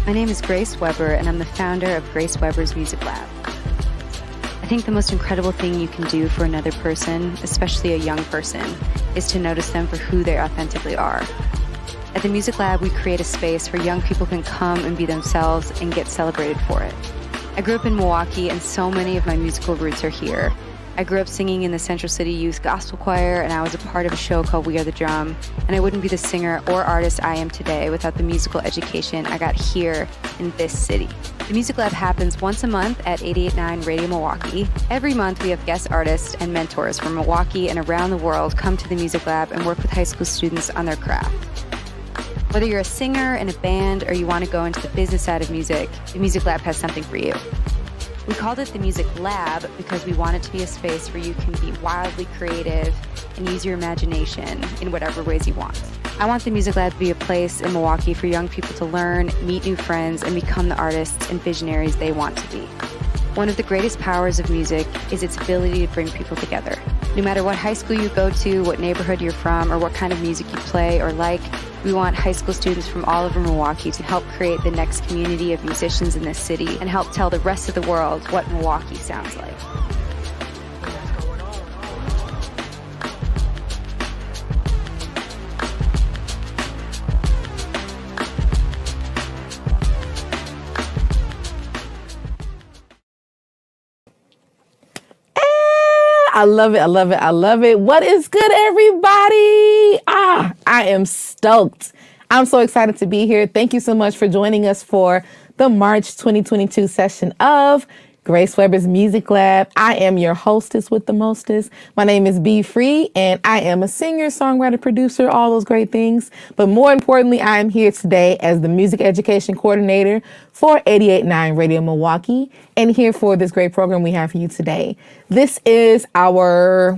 My name is Grace Weber, and I'm the founder of Grace Weber's Music Lab. I think the most incredible thing you can do for another person, especially a young person, is to notice them for who they authentically are. At the Music Lab, we create a space where young people can come and be themselves and get celebrated for it. I grew up in Milwaukee, and so many of my musical roots are here. I grew up singing in the Central City Youth Gospel Choir, and I was a part of a show called We Are the Drum, and I wouldn't be the singer or artist I am today without the musical education I got here in this city. The Music Lab happens once a month at 88.9 Radio Milwaukee. Every month we have guest artists and mentors from Milwaukee and around the world come to the Music Lab and work with high school students on their craft. Whether you're a singer in a band or you want to go into the business side of music, the Music Lab has something for you. We called it the Music Lab because we want it to be a space where you can be wildly creative and use your imagination in whatever ways you want. I want the Music Lab to be a place in Milwaukee for young people to learn, meet new friends, and become the artists and visionaries they want to be. One of the greatest powers of music is its ability to bring people together. No matter what high school you go to, what neighborhood you're from, or what kind of music you play or like, we want high school students from all over Milwaukee to help create the next community of musicians in this city and help tell the rest of the world what Milwaukee sounds like. I love it. I love it. I love it. What is good, everybody? I am stoked. I'm so excited to be here. Thank you so much for joining us for the March 2022 session of Grace Weber's Music Lab. I am your hostess with the mostest. My name is B Free, and I am a singer, songwriter, producer, all those great things. But more importantly, I am here today as the music education coordinator for 88.9 Radio Milwaukee, and here for this great program we have for you today. This is our,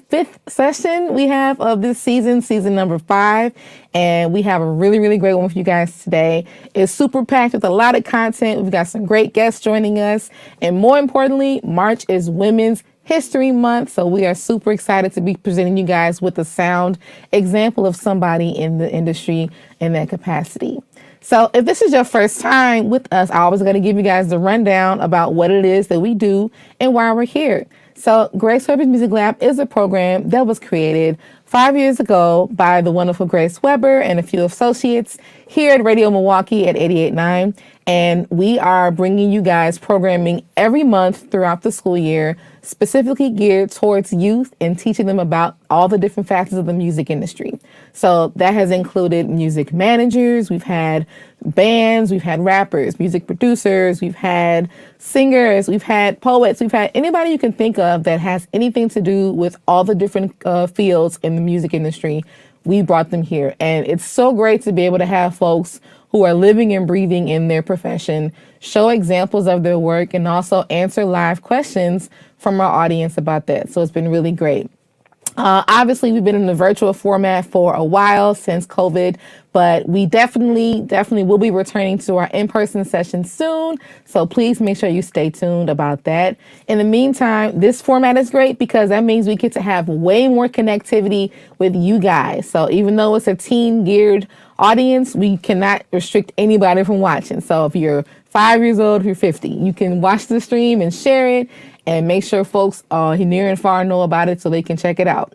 fifth session we have of this season number 5. And we have a really, really great one for you guys today. It's super packed with a lot of content. We've got some great guests joining us. And more importantly, March is Women's History Month. So we are super excited to be presenting you guys with a sound example of somebody in the industry in that capacity. So if this is your first time with us, I always got to give you guys the rundown about what it is that we do and why we're here. So Grace Weber's Music Lab is a program that was created 5 years ago by the wonderful Grace Weber and a few associates here at Radio Milwaukee at 88.9. And we are bringing you guys programming every month throughout the school year, specifically geared towards youth and teaching them about all the different facets of the music industry. So that has included music managers, we've had bands, we've had rappers, music producers, we've had singers, we've had poets, we've had anybody you can think of that has anything to do with all the different fields in the music industry. We brought them here. And it's so great to be able to have folks who are living and breathing in their profession show examples of their work and also answer live questions from our audience about that. So it's been really great. Obviously, we've been in the virtual format for a while since COVID, but we definitely will be returning to our in-person sessions soon. So please make sure you stay tuned about that. In the meantime, this format is great because that means we get to have way more connectivity with you guys. So even though it's a teen-geared audience, we cannot restrict anybody from watching. So if you're 5 years old, if you're 50, you can watch the stream and share it and make sure folks near and far know about it so they can check it out.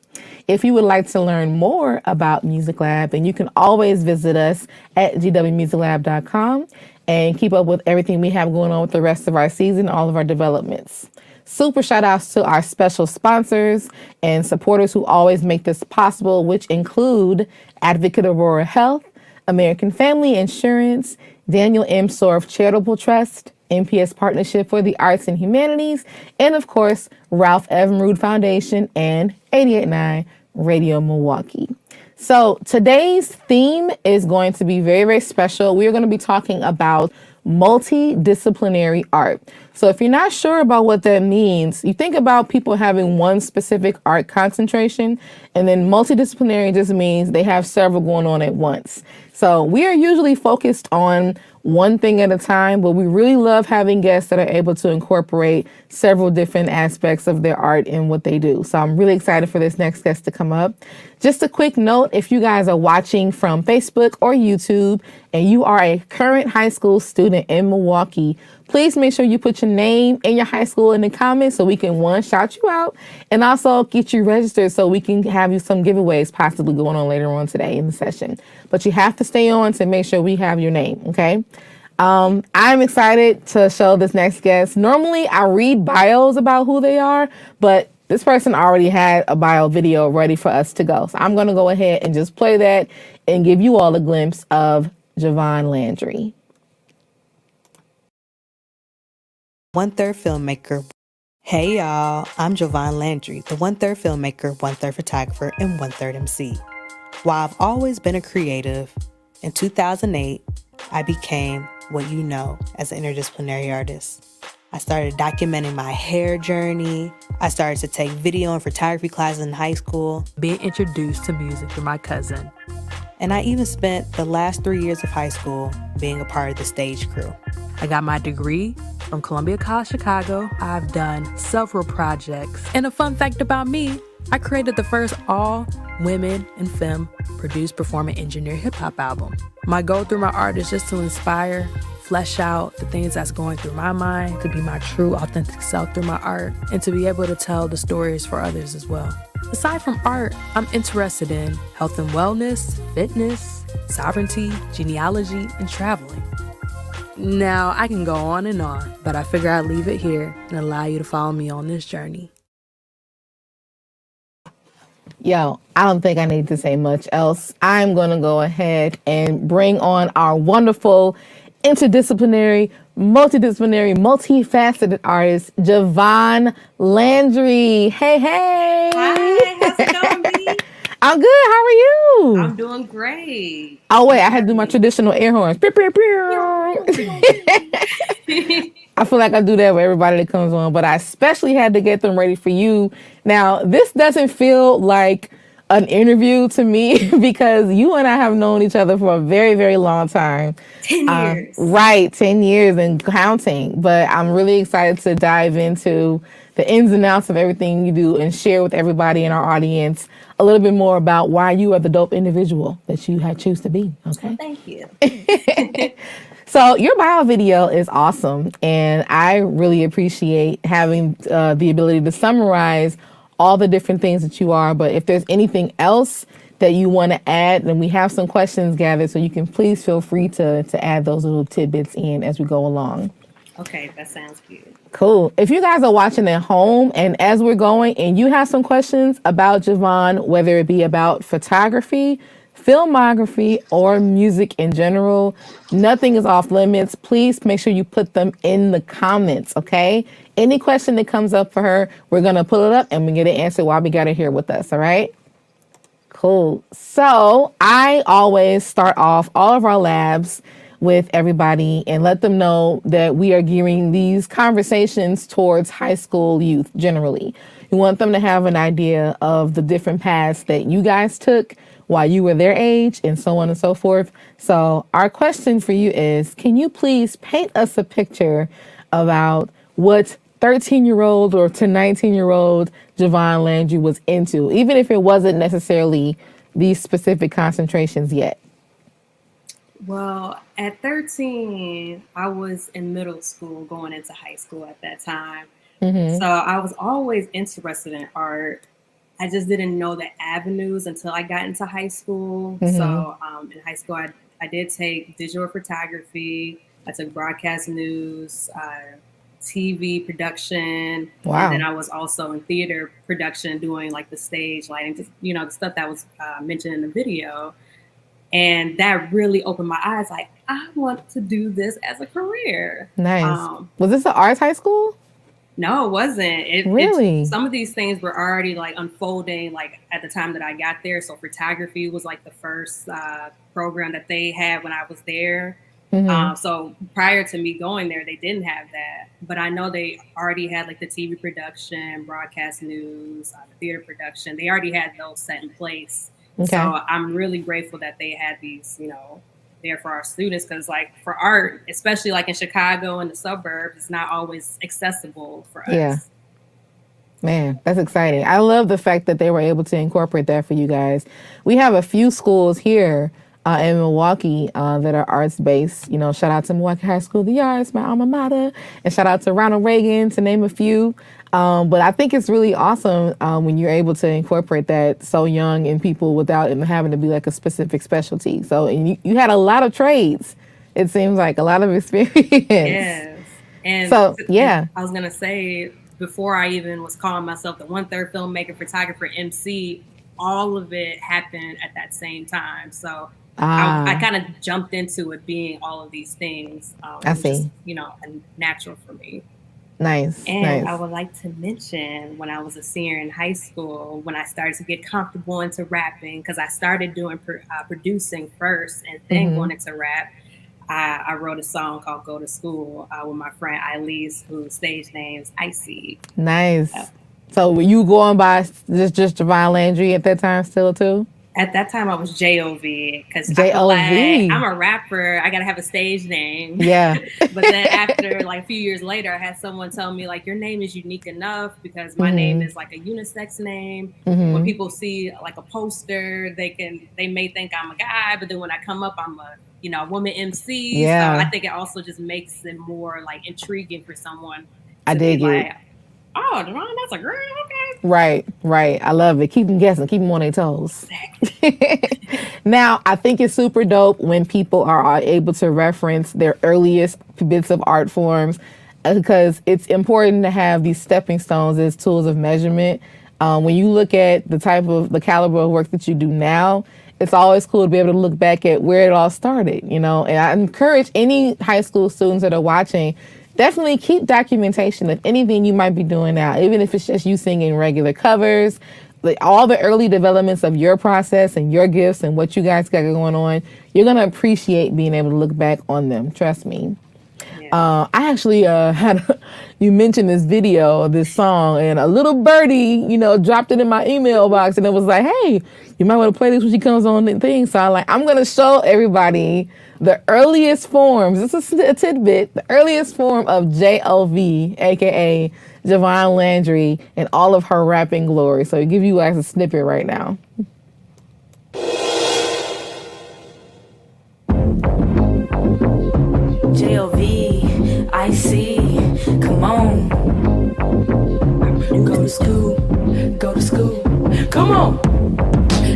If you would like to learn more about Music Lab, then you can always visit us at gwmusiclab.com and keep up with everything we have going on with the rest of our season, all of our developments. Super shout outs to our special sponsors and supporters who always make this possible, which include Advocate Aurora Health, American Family Insurance, Daniel M. Sorf Charitable Trust, NPS Partnership for the Arts and Humanities, and of course, Ralph Evinrude Foundation and 88.9 Radio Milwaukee. So today's theme is going to be very, very special. We are going to be talking about multidisciplinary art. So if you're not sure about what that means, you think about people having one specific art concentration, and then multidisciplinary just means they have several going on at once. So we are usually focused on one thing at a time, but we really love having guests that are able to incorporate several different aspects of their art in what they do. So I'm really excited for this next guest to come up. Just a quick note, if you guys are watching from Facebook or YouTube and you are a current high school student in Milwaukee, please make sure you put your name and your high school in the comments so we can, one, shout you out and also get you registered so we can have you some giveaways possibly going on later on today in the session. But you have to stay on to make sure we have your name, okay? I'm excited to show this next guest. Normally, I read bios about who they are, but this person already had a bio video ready for us to go. So I'm going to go ahead and just play that and give you all a glimpse of Javon Landry. 1/3 filmmaker. Hey y'all, I'm Javon Landry, the 1/3 filmmaker, 1/3 photographer, and 1/3 MC. While I've always been a creative, in 2008, I became what you know as an interdisciplinary artist. I started documenting my hair journey. I started to take video and photography classes in high school, being introduced to music through my cousin. And I even spent the last 3 years of high school being a part of the stage crew. I got my degree from Columbia College Chicago. I've done several projects. And a fun fact about me, I created the first all women and femme produced performing engineer hip hop album. My goal through my art is just to inspire, flesh out the things that's going through my mind, to be my true authentic self through my art, and to be able to tell the stories for others as well. Aside from art, I'm interested in health and wellness, fitness, sovereignty, genealogy, and traveling. Now, I can go on and on, but I figure I'd leave it here and allow you to follow me on this journey. Yo, I don't think I need to say much else. I'm going to go ahead and bring on our wonderful interdisciplinary, multifaceted artist, Javon Landry. Hey, hey. Hi, how's it going, B? I'm good. How are you? I'm doing great. Oh, wait, I had to do my traditional air horns. Pew, pew, pew. I feel like I do that with everybody that comes on, but I especially had to get them ready for you. Now, this doesn't feel like an interview to me because you and I have known each other for a very, very long time. 10 years. Right, 10 years and counting. But I'm really excited to dive into the ins and outs of everything you do and share with everybody in our audience a little bit more about why you are the dope individual that you have choose to be. Okay. Thank you. So your bio video is awesome, and I really appreciate having the ability to summarize all the different things that you are. But if there's anything else that you want to add, then we have some questions gathered, so you can please feel free to add those little tidbits in as we go along. Okay, that sounds good. Cool. If you guys are watching at home and as we're going and you have some questions about Javon, whether it be about photography, filmography, or music in general, nothing is off limits. Please make sure you put them in the comments, okay? Any question that comes up for her, we're going to pull it up and we get an answer while we got her here with us, all right? Cool. So I always start off all of our labs with everybody and let them know that we are gearing these conversations towards high school youth generally. We want them to have an idea of the different paths that you guys took while you were their age and so on and so forth. So our question for you is, can you please paint us a picture about what 13-year-old or to 19-year-old Javon Landry was into, even if it wasn't necessarily these specific concentrations yet? Well, at 13, I was in middle school going into high school at that time. Mm-hmm. So I was always interested in art. I just didn't know the avenues until I got into high school. Mm-hmm. So in high school, I did take digital photography. I took broadcast news, TV production. Wow. And then I was also in theater production doing like the stage lighting, just, you know, the stuff that was mentioned in the video. And that really opened my eyes. Like, I want to do this as a career. Nice. Was this an arts high school? No, it wasn't. Really? Some of these things were already like unfolding like at the time that I got there. So photography was like the first program that they had when I was there. Mm-hmm. So prior to me going there, they didn't have that. But I know they already had like the TV production, broadcast news, the theater production. They already had those set in place. Okay. So I'm really grateful that they had these, you know, there for our students, because like for art, especially like in Chicago and the suburbs, it's not always accessible for us. Yeah. Man, that's exciting. I love the fact that they were able to incorporate that for you guys. We have a few schools here in Milwaukee that are arts based. You know, shout out to Milwaukee High School of the Arts, my alma mater, and shout out to Ronald Reagan, to name a few. But I think it's really awesome when you're able to incorporate that so young in people without it having to be like a specific specialty. So and you had a lot of trades. It seems like a lot of experience. Yes. And so, yeah. I was going to say, before I even was calling myself the 1/3 filmmaker, photographer, MC, all of it happened at that same time. So I kind of jumped into it being all of these things. I see. Just, you know, natural for me. Nice. And I would like to mention when I was a senior in high school, when I started to get comfortable into rapping, because I started doing producing first and then going into rap. I wrote a song called Go to School with my friend Elise, whose stage name is Icy. Nice. So were you going by just Javon Landry at that time still too? At that time, I was J.O.V. because J.O.V. I'm a rapper. I got to have a stage name. Yeah. But then after, like a few years later, I had someone tell me, like, your name is unique enough because my name is like a unisex name. When people see like a poster, they may think I'm a guy, but then when I come up, I'm a woman MC. Yeah. So I think it also just makes it more like intriguing for someone. I dig it. Oh, Javon, that's a girl. Okay. Right. I love it. Keep them guessing. Keep them on their toes. Now, I think it's super dope when people are able to reference their earliest bits of art forms because it's important to have these stepping stones as tools of measurement. When you look at the caliber of work that you do now, it's always cool to be able to look back at where it all started, and I encourage any high school students that are watching, definitely keep documentation of anything you might be doing now, even if it's just you singing regular covers, all the early developments of your process and your gifts and what you guys got going on. You're going to appreciate being able to look back on them. Trust me. Yeah. I actually you mentioned this video, this song, and a little birdie, dropped it in my email box, and it was like, hey, you might want to play this when she comes on the thing. So I'm going to show everybody the earliest forms. This is a tidbit. The earliest form of JLV, aka Javon Landry, in all of her rapping glory. So I give you guys a snippet right now. JLV, I see. Come on. Go to school. Go to school. Come on.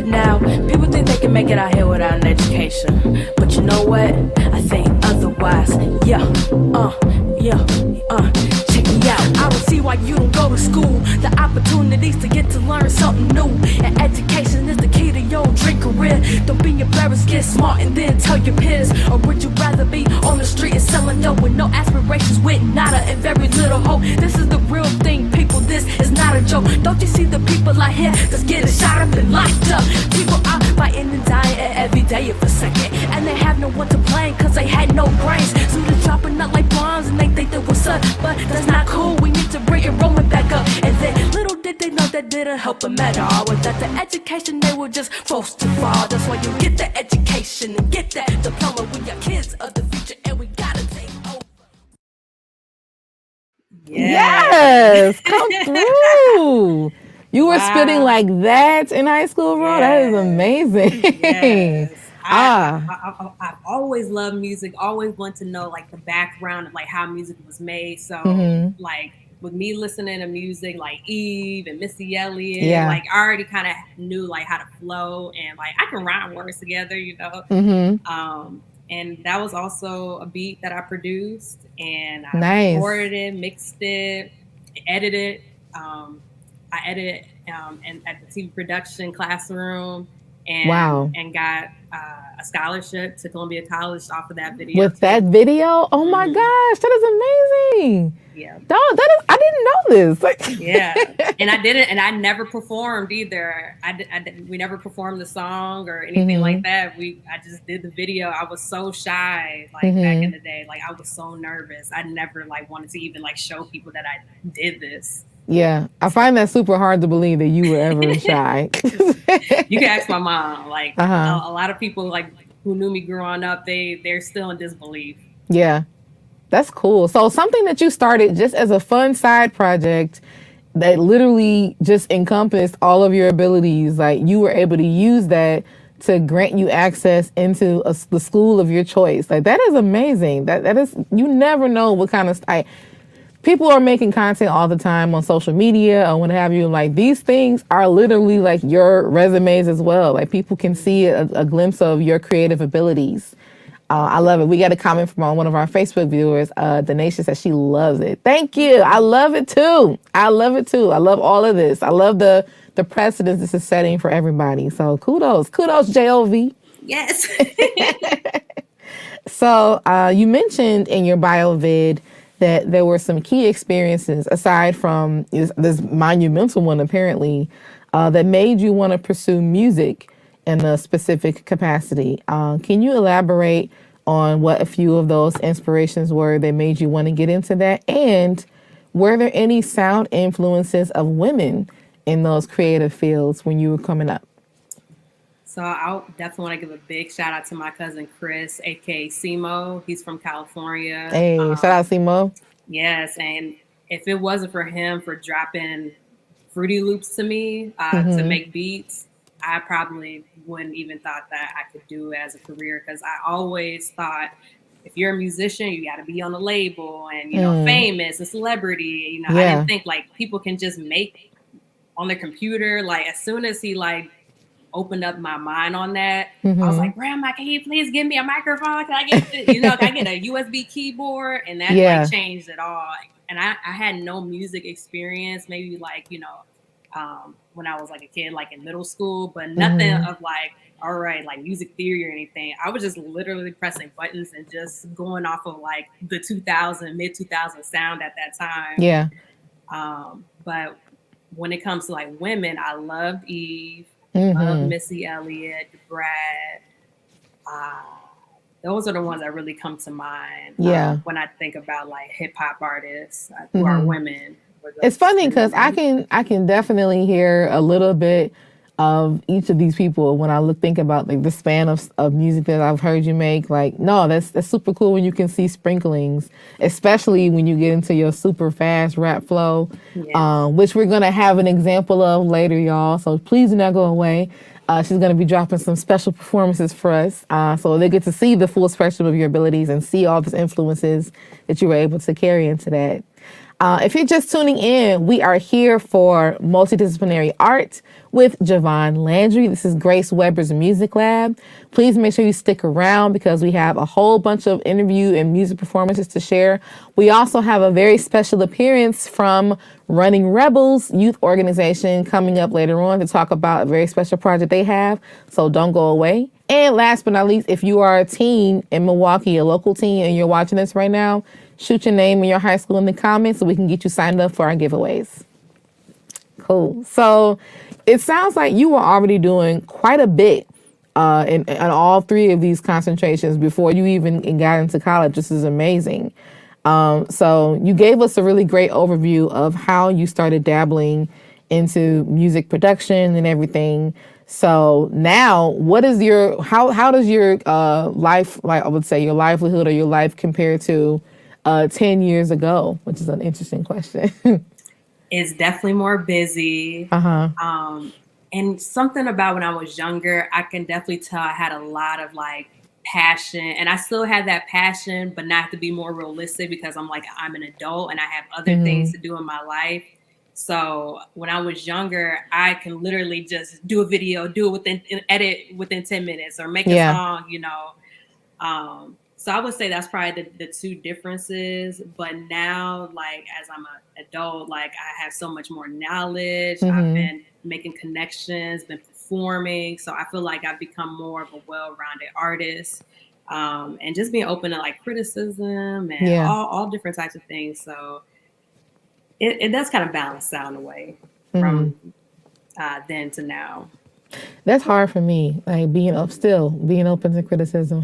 Now, people think they can make it out here without an education. But you know what? I think otherwise. Check me out. I don't see why you don't go to school. The opportunities to get to learn something new. And education is the key to your dream career. Don't be embarrassed, get smart and then tell your peers. Or would you rather be on the street and selling dope with no aspirations, with nada and very little hope? This is the real thing, people. This is not a joke. Don't you see the people out here that's getting shot up and locked up? People are fighting and dying every day of a second, and they have no one to blame cause they had no brains. So they're dropping out like bombs and they think that what's up, but that's not cool. We need to bring enrollment back up. And then little did they know that didn't help them at all. Without the education they were just forced to fall. That's why you get the education and get that diploma. We got kids of the future and we gotta take over. Yes, come through. You were spitting like that in high school, bro? Yes. That is amazing. Yes. I've always loved music, always want to know like the background of like how music was made. So like with me listening to music like Eve and Missy Elliott, like I already kind of knew like how to flow and like I can rhyme words together, and that was also a beat that I produced and I recorded it, mixed it, edited. I edited and at the TV production classroom and got a scholarship to Columbia College off of that video. With that video? Oh my gosh, that is amazing. Yeah. Dog, I didn't know this. Yeah. And I never performed either. We never performed the song or anything like that. I just did the video. I was so shy back in the day. Like I was so nervous. I never wanted to even show people that I did this. Yeah, I find that super hard to believe that you were ever shy. You can ask my mom. Like Uh-huh. a lot of people like who knew me growing up, they're still in disbelief. Yeah, that's cool. So something that you started just as a fun side project that literally just encompassed all of your abilities. Like you were able to use that to grant you access into the school of your choice. Like that is amazing. That is, you never know what kind of people are making content all the time on social media or what have you. Like these things are literally like your resumes as well. Like people can see a glimpse of your creative abilities. I love it. We got a comment from one of our Facebook viewers. Danisha says she loves it. Thank you. I love it too. I love it too. I love all of this. I love the precedence this is setting for everybody. So kudos, JOV. Yes. So you mentioned in your bio vid that there were some key experiences aside from this monumental one apparently that made you want to pursue music in a specific capacity. Can you elaborate on what a few of those inspirations were that made you want to get into that? And were there any sound influences of women in those creative fields when you were coming up? So I definitely want to give a big shout out to my cousin Chris, aka Simo. He's from California. Hey, shout out Simo. Yes, and if it wasn't for him for dropping Fruity Loops to me to make beats, I probably wouldn't even thought that I could do as a career, because I always thought if you're a musician, you got to be on a label and, you know, famous and celebrity. You know, I didn't think like people can just make on their computer. Like as soon as he like opened up my mind on that, I was like, Grandma, can you please give me a microphone? Can I get, you know, can I get a USB keyboard? And that like changed it all. And I had no music experience, maybe like, you know, when I was like a kid, like in middle school, but nothing of like, all right, like music theory or anything. I was just literally pressing buttons and just going off of like the mid 2000 sound at that time. Yeah. But when it comes to like women, I loved Eve. Love Missy Elliott, Brad. Those are the ones that really come to mind when I think about like hip hop artists who are women. It's funny because I can definitely hear a little bit of each of these people when I think about like the span of music that I've heard you make. Like, no, that's super cool when you can see sprinklings, especially when you get into your super fast rap flow, which we're gonna have an example of later, y'all. So please do not go away. She's going to be dropping some special performances for us. So they get to see the full spectrum of your abilities and see all the influences that you were able to carry into that. If you're just tuning in, we are here for Multidisciplinary Art with Javon Landry. This is Grace Weber's Music Lab. Please make sure you stick around because we have a whole bunch of interview and music performances to share. We also have a very special appearance from Running Rebels Youth Organization coming up later on to talk about a very special project they have. So don't go away. And last but not least, if you are a teen in Milwaukee, a local teen, and you're watching this right now, shoot your name and your high school in the comments so we can get you signed up for our giveaways. Cool. So it sounds like you were already doing quite a bit in all three of these concentrations before you even got into college. This is amazing. So you gave us a really great overview of how you started dabbling into music production and everything. So now what is how does your life, like I would say your livelihood or your life compare to 10 years ago, which is an interesting question. It's definitely more busy. And something about when I was younger, I can definitely tell I had a lot of like passion, and I still have that passion, but not to be more realistic because I'm an adult and I have other things to do in my life. So when I was younger, I can literally just do a video, edit within 10 minutes or make a song, you know. So I would say that's probably the two differences. But now, like, as I'm an adult, like, I have so much more knowledge. I've been making connections, been performing. So I feel like I've become more of a well-rounded artist, and just being open to, like, criticism and all different types of things. So it does kind of balance out in a way from then to now. That's hard for me, like being open to criticism.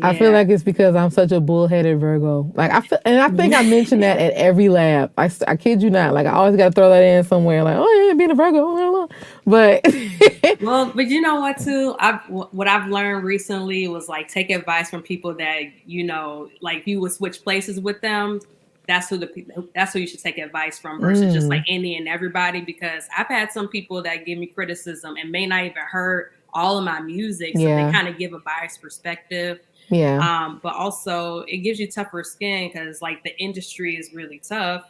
I feel Yeah. like it's because I'm such a bullheaded Virgo. Like I think I mentioned that at every lab. I kid you not. Like I always got to throw that in somewhere. Like, oh yeah, being a Virgo, blah, blah. But Well, but you know what too? What I've learned recently was like take advice from people that like if you would switch places with them. That's who you should take advice from versus just like any and everybody. Because I've had some people that give me criticism and may not even heard all of my music, so they yeah, kind of give a biased perspective. yeah, But also it gives you tougher skin because like the industry is really tough,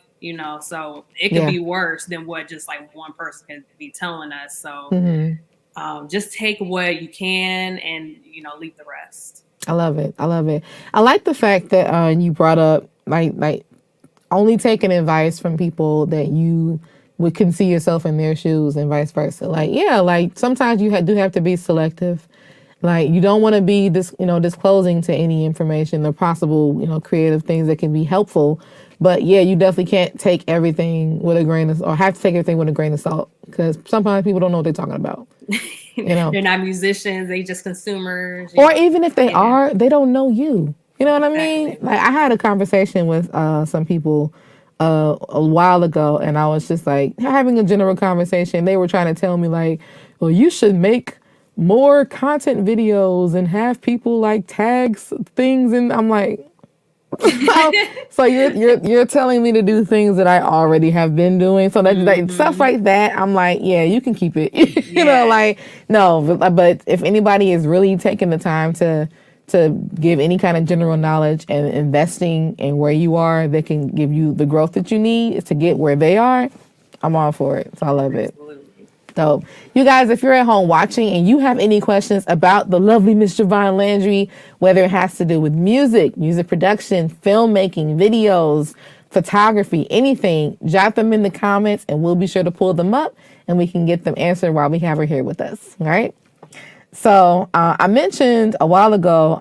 so it could yeah. be worse than what just like one person can be telling us. So hmm just take what you can and leave the rest. I love it. I love it. I like the fact that you brought up like only taking advice from people that you can see yourself in their shoes and vice versa. Like, yeah, like sometimes you do have to be selective. Like you don't want to be disclosing to any information or possible, creative things that can be helpful. But yeah, you definitely can't take everything with a grain of, or have to take everything with a grain of salt because sometimes people don't know what they're talking about. They're not musicians, they just consumers. Or even if they Yeah, are, they don't know you. You know what I mean? exactly. Like I had a conversation with some people a while ago, and I was just like having a general conversation. They were trying to tell me like, well, you should make more content videos and have people like tags things, and I'm like, so you're telling me to do things that I already have been doing. So that like, stuff like that, I'm like, yeah, you can keep it. Yeah. Like no, but if anybody is really taking the time to give any kind of general knowledge and investing in where you are, that can give you the growth that you need to get where they are, I'm all for it. So I love it. Absolutely. So, you guys, if you're at home watching and you have any questions about the lovely Miss Javon Landry, whether it has to do with music production, filmmaking, videos, photography, anything, jot them in the comments and we'll be sure to pull them up and we can get them answered while we have her here with us. All right. So I mentioned a while ago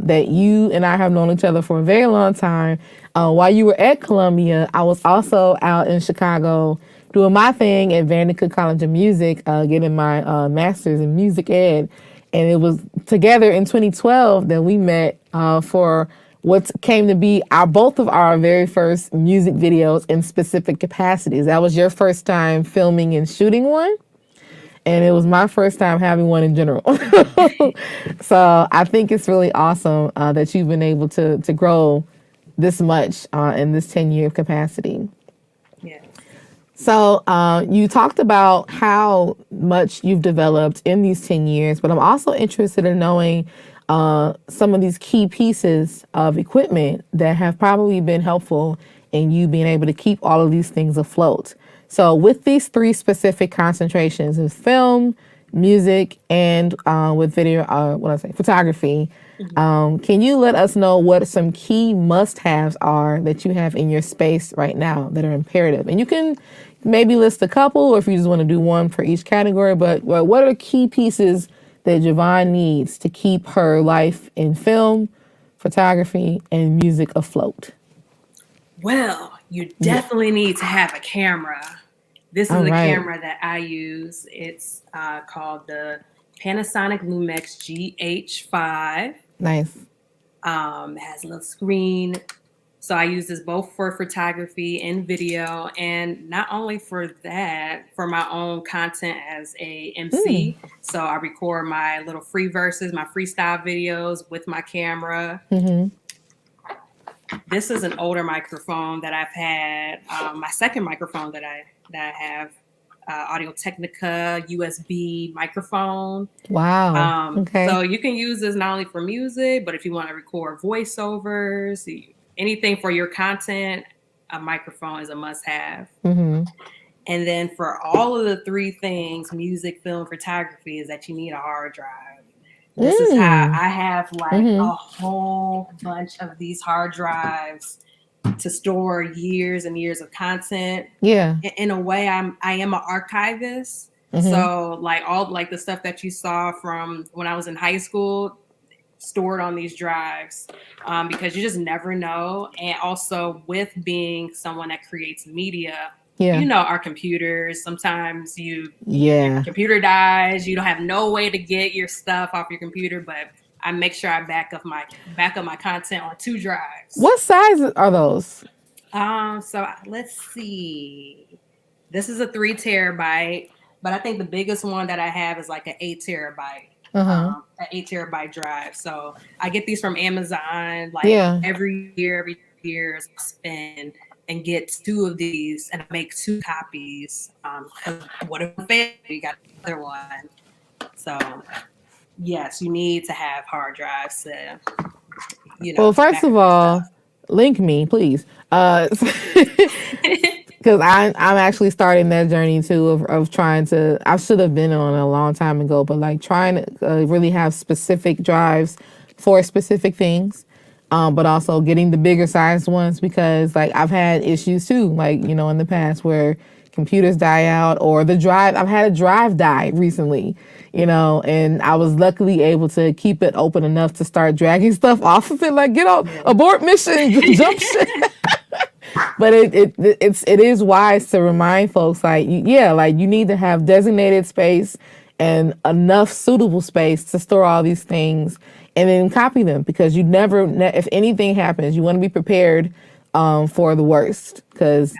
that you and I have known each other for a very long time. While you were at Columbia, I was also out in Chicago doing my thing at Vandercook College of Music, getting my master's in music ed. And it was together in 2012 that we met for what came to be both of our very first music videos in specific capacities. That was your first time filming and shooting one. And it was my first time having one in general. So I think it's really awesome that you've been able to grow this much in this 10-year capacity. Yeah. So you talked about how much you've developed in these 10 years, but I'm also interested in knowing some of these key pieces of equipment that have probably been helpful in you being able to keep all of these things afloat. So with these three specific concentrations of film, music, and with video, photography, can you let us know what some key must-haves are that you have in your space right now that are imperative? And you can maybe list a couple, or if you just want to do one for each category, but what are key pieces that Javon needs to keep her life in film, photography, and music afloat? Well, you definitely need to have a camera. This is All a right. camera that I use. It's called the Panasonic Lumix GH5. Nice. It has a little screen. So I use this both for photography and video. And not only for that, for my own content as a MC. So I record my little free verses, my freestyle videos with my camera. This is an older microphone that I've had. My second microphone that I have, Audio Technica USB microphone. Wow. Okay. So you can use this not only for music, but if you want to record voiceovers, anything for your content, a microphone is a must-have. And then for all of the three things, music, film, photography, is that you need a hard drive. This is how I have like a whole bunch of these hard drives to store years and years of content. Yeah. In a way, I am an archivist. So like all like the stuff that you saw from when I was in high school, stored on these drives, because you just never know. And also with being someone that creates media, Yeah. you know, our computers. Sometimes your Yeah. computer dies. You don't have no way to get your stuff off your computer, but I make sure I back up my content on 2 drives. What size are those? So let's see. This is a 3 terabyte, but I think the biggest one that I have is like an 8 terabyte. An 8 terabyte drive. So I get these from Amazon like Yeah. every year I spend and get 2 of these and I make 2 copies. What if you got another one? So yes, you need to have hard drives to, you know. Well, first of all, link me, please. Because I'm actually starting that journey too of trying to, I should have been on a long time ago, but like trying to really have specific drives for specific things. But also getting the bigger sized ones because like I've had issues too, like, you know, in the past where computers die out or I've had a drive die recently, you know, and I was luckily able to keep it open enough to start dragging stuff off of it, like get on abort mission, jump shit. But it is wise to remind folks like, like you need to have designated space and enough suitable space to store all these things and then copy them because you never, if anything happens, you want to be prepared for the worst because,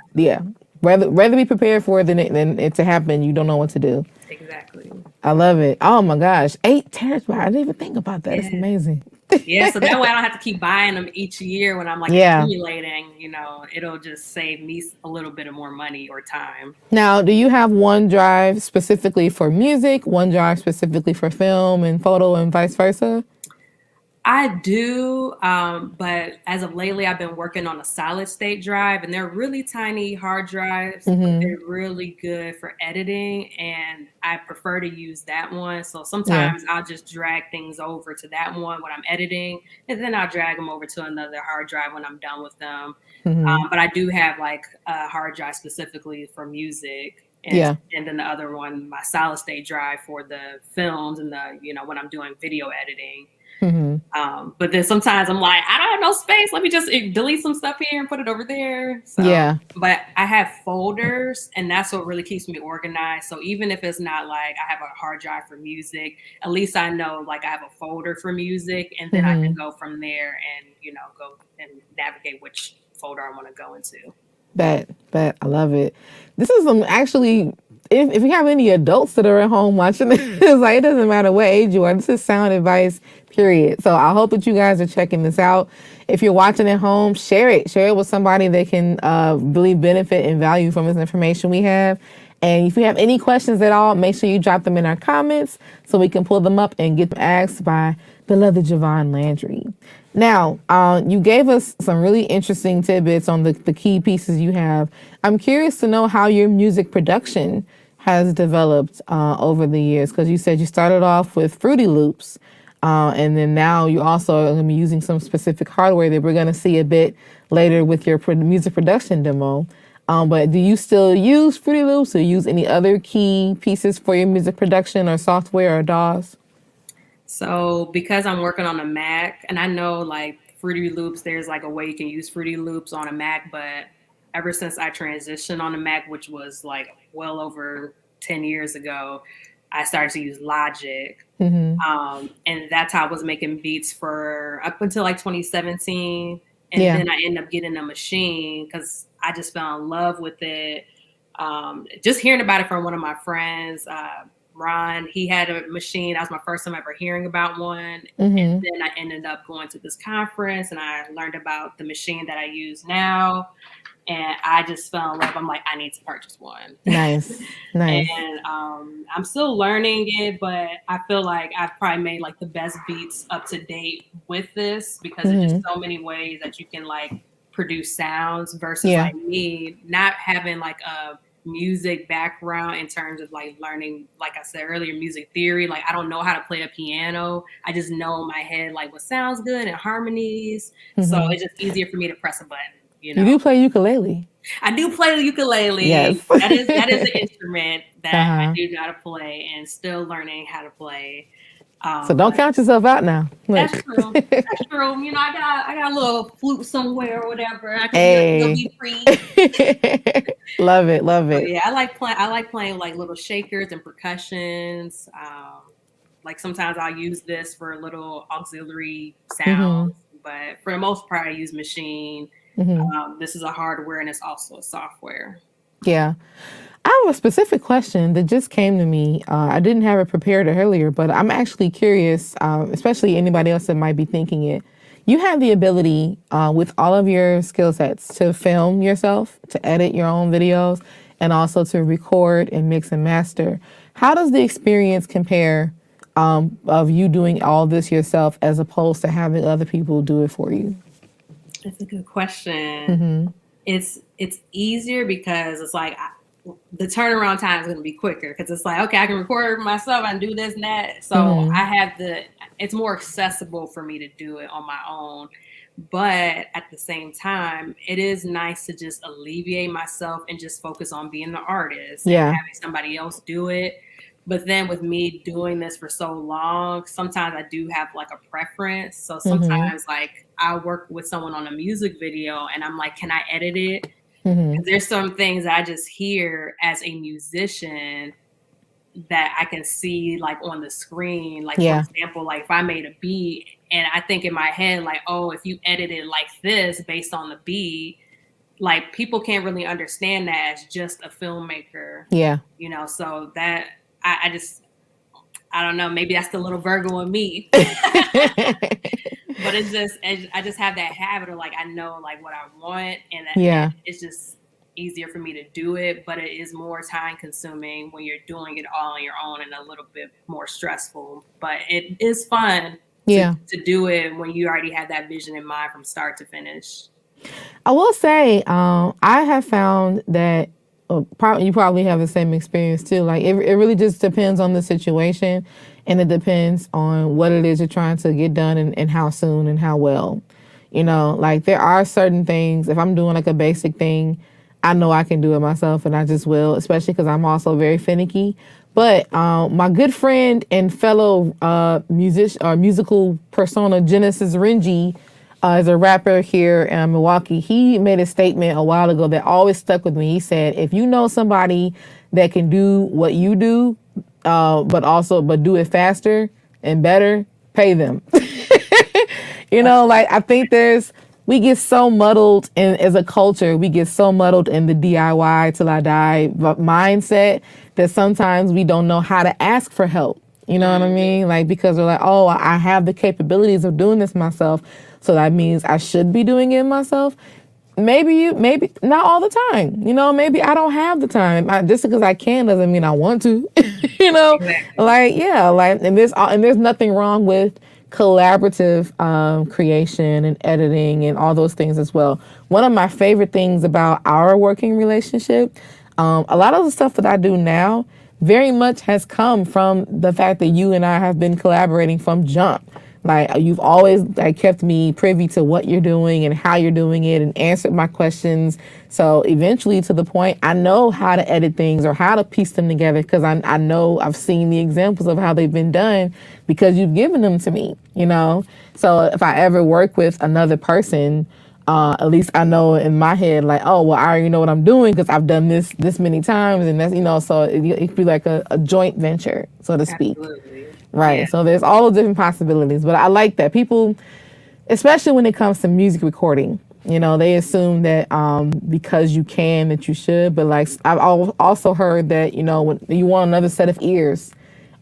rather be prepared for it than it to happen. You don't know what to do. Exactly. I love it. Oh my gosh. 8 terabytes. I didn't even think about that. It's amazing. Yeah, so that way I don't have to keep buying them each year when I'm like accumulating, you know, it'll just save me a little bit of more money or time. Now, do you have one drive specifically for music, one drive specifically for film and photo and vice versa? I do, but as of lately, I've been working on a solid state drive, and they're really tiny hard drives. But they're really good for editing, and I prefer to use that one. So sometimes I'll just drag things over to that one when I'm editing, and then I'll drag them over to another hard drive when I'm done with them. But I do have like a hard drive specifically for music. And then the other one, my solid state drive for the films and the, you know, when I'm doing video editing. But then sometimes I'm like, I don't have no space. Let me just delete some stuff here and put it over there. So, but I have folders and that's what really keeps me organized. So even if it's not like I have a hard drive for music, at least I know like I have a folder for music and then I can go from there and, you know, go and navigate which folder I want to go into. Bet. I love it. This is actually, if you have any adults that are at home watching this, it's like, it doesn't matter what age you are. This is sound advice, period. So I hope that you guys are checking this out. If you're watching at home, share it. Share it with somebody that can really benefit and value from this information we have. And if you have any questions at all, make sure you drop them in our comments so we can pull them up and get them asked by beloved Javon Landry. Now, you gave us some really interesting tidbits on the key pieces you have. I'm curious to know how your music production has developed over the years, because you said you started off with Fruity Loops, and then now you also are going to be using some specific hardware that we're going to see a bit later with your music production demo. But do you still use Fruity Loops or use any other key pieces for your music production or software or DAWs? So because I'm working on a Mac, and I know like Fruity Loops, there's like a way you can use Fruity Loops on a Mac, but ever since I transitioned on a Mac, which was like well over 10 years ago, I started to use Logic. And that's how I was making beats for up until like 2017. And then I ended up getting a machine because I just fell in love with it. Just hearing about it from one of my friends, Ron, he had a machine. That was my first time ever hearing about one. And then I ended up going to this conference and I learned about the machine that I use now. And I just fell in love. I'm like, I need to purchase one. Nice. And I'm still learning it, but I feel like I've probably made like the best beats up to date with this because there's just so many ways that you can like produce sounds versus like me not having like a music background in terms of like learning, like I said earlier, music theory. Like I don't know how to play a piano. I just know in my head like what sounds good and harmonies. So it's just easier for me to press a button. You know? You do play ukulele. I do play the ukulele. Yes. That is an instrument that I do know how to play and still learning how to play. So don't count yourself out now. That's true. That's true. You know, I got a little flute somewhere or whatever. I can Hey. be free. Love it. Love it. But yeah, I like playing like little shakers and percussions. Like sometimes I'll use this for little auxiliary sounds, but for the most part, I use machine. This is a hardware and it's also a software. Yeah. I have a specific question that just came to me. I didn't have it prepared earlier, but I'm actually curious, especially anybody else that might be thinking it. You have the ability with all of your skill sets to film yourself, to edit your own videos, and also to record and mix and master. How does the experience compare of you doing all this yourself as opposed to having other people do it for you? That's a good question. It's easier because it's like the turnaround time is going to be quicker because it's like, okay, I can record myself and do this and that. So I have it's more accessible for me to do it on my own. But at the same time, it is nice to just alleviate myself and just focus on being the artist and having somebody else do it. But then with me doing this for so long, sometimes I do have like a preference. So sometimes like I work with someone on a music video and I'm like, can I edit it? There's some things I just hear as a musician that I can see like on the screen. Like, for example, like if I made a beat and I think in my head, like, oh, if you edit it like this based on the beat, like people can't really understand that as just a filmmaker. Yeah. You know, so that I don't know, maybe that's the little Virgo in me. But it's just, I just have that habit of like, I know like what I want and it's just easier for me to do it, but it is more time consuming when you're doing it all on your own and a little bit more stressful, but it is fun to do it when you already have that vision in mind from start to finish. I will say, I have found that you probably have the same experience too. Like it really just depends on the situation and it depends on what it is you're trying to get done and how soon and how well. You know, like there are certain things, if I'm doing like a basic thing, I know I can do it myself and I just will, especially because I'm also very finicky. But my good friend and fellow musical persona, Genesis Renji, is a rapper here in Milwaukee. He made a statement a while ago that always stuck with me. He said, if you know somebody that can do what you do, but do it faster and better, pay them. You know, like I think we get so muddled as a culture, we get so muddled in the DIY till I die mindset that sometimes we don't know how to ask for help. You know what I mean? Like, because we're like, oh, I have the capabilities of doing this myself, so that means I should be doing it myself. Maybe not all the time. You know, maybe I don't have the time. Just because I can doesn't mean I want to. You know, and there's nothing wrong with collaborative creation and editing and all those things as well. One of my favorite things about our working relationship, a lot of the stuff that I do now very much has come from the fact that you and I have been collaborating from jump. Like you've always kept me privy to what you're doing and how you're doing it and answered my questions. So eventually to the point I know how to edit things or how to piece them together because I know I've seen the examples of how they've been done because you've given them to me, you know? So if I ever work with another person, at least I know in my head, like, oh, well, I already know what I'm doing because I've done this many times. And that's, you know, so it could be like a joint venture, so to speak. Absolutely. Right. Yeah. So there's all the different possibilities. But I like that people, especially when it comes to music recording, you know, they assume that because you can that you should. But like I've also heard that, you know, when you want another set of ears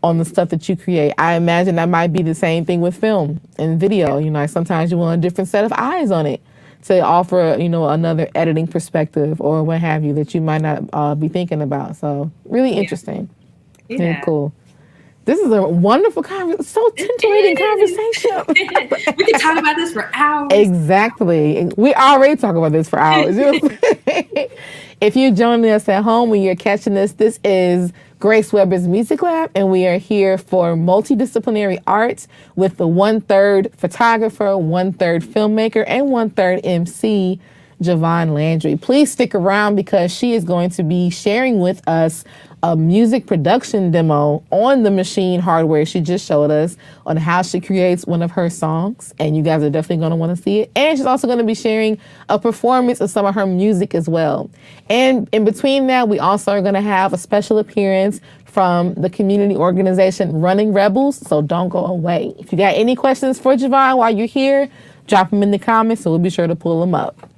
on the stuff that you create. I imagine that might be the same thing with film and video. You know, sometimes you want a different set of eyes on it to offer, you know, another editing perspective or what have you that you might not be thinking about. So really interesting. Yeah. Very cool. This is a wonderful so titillating conversation. We can talk about this for hours. Exactly. We already talk about this for hours. If you're joining us at home when you're catching this, this is Grace Weber's Music Lab, and we are here for multidisciplinary arts with the 1/3 photographer, 1/3 filmmaker, and 1/3 MC, Javon Landry. Please stick around because she is going to be sharing with us a music production demo on the machine hardware she just showed us on how she creates one of her songs. And you guys are definitely going to want to see it. And she's also going to be sharing a performance of some of her music as well. And in between that, we also are going to have a special appearance from the community organization Running Rebels. So don't go away. If you got any questions for Javon while you're here, drop them in the comments, so we'll be sure to pull them up.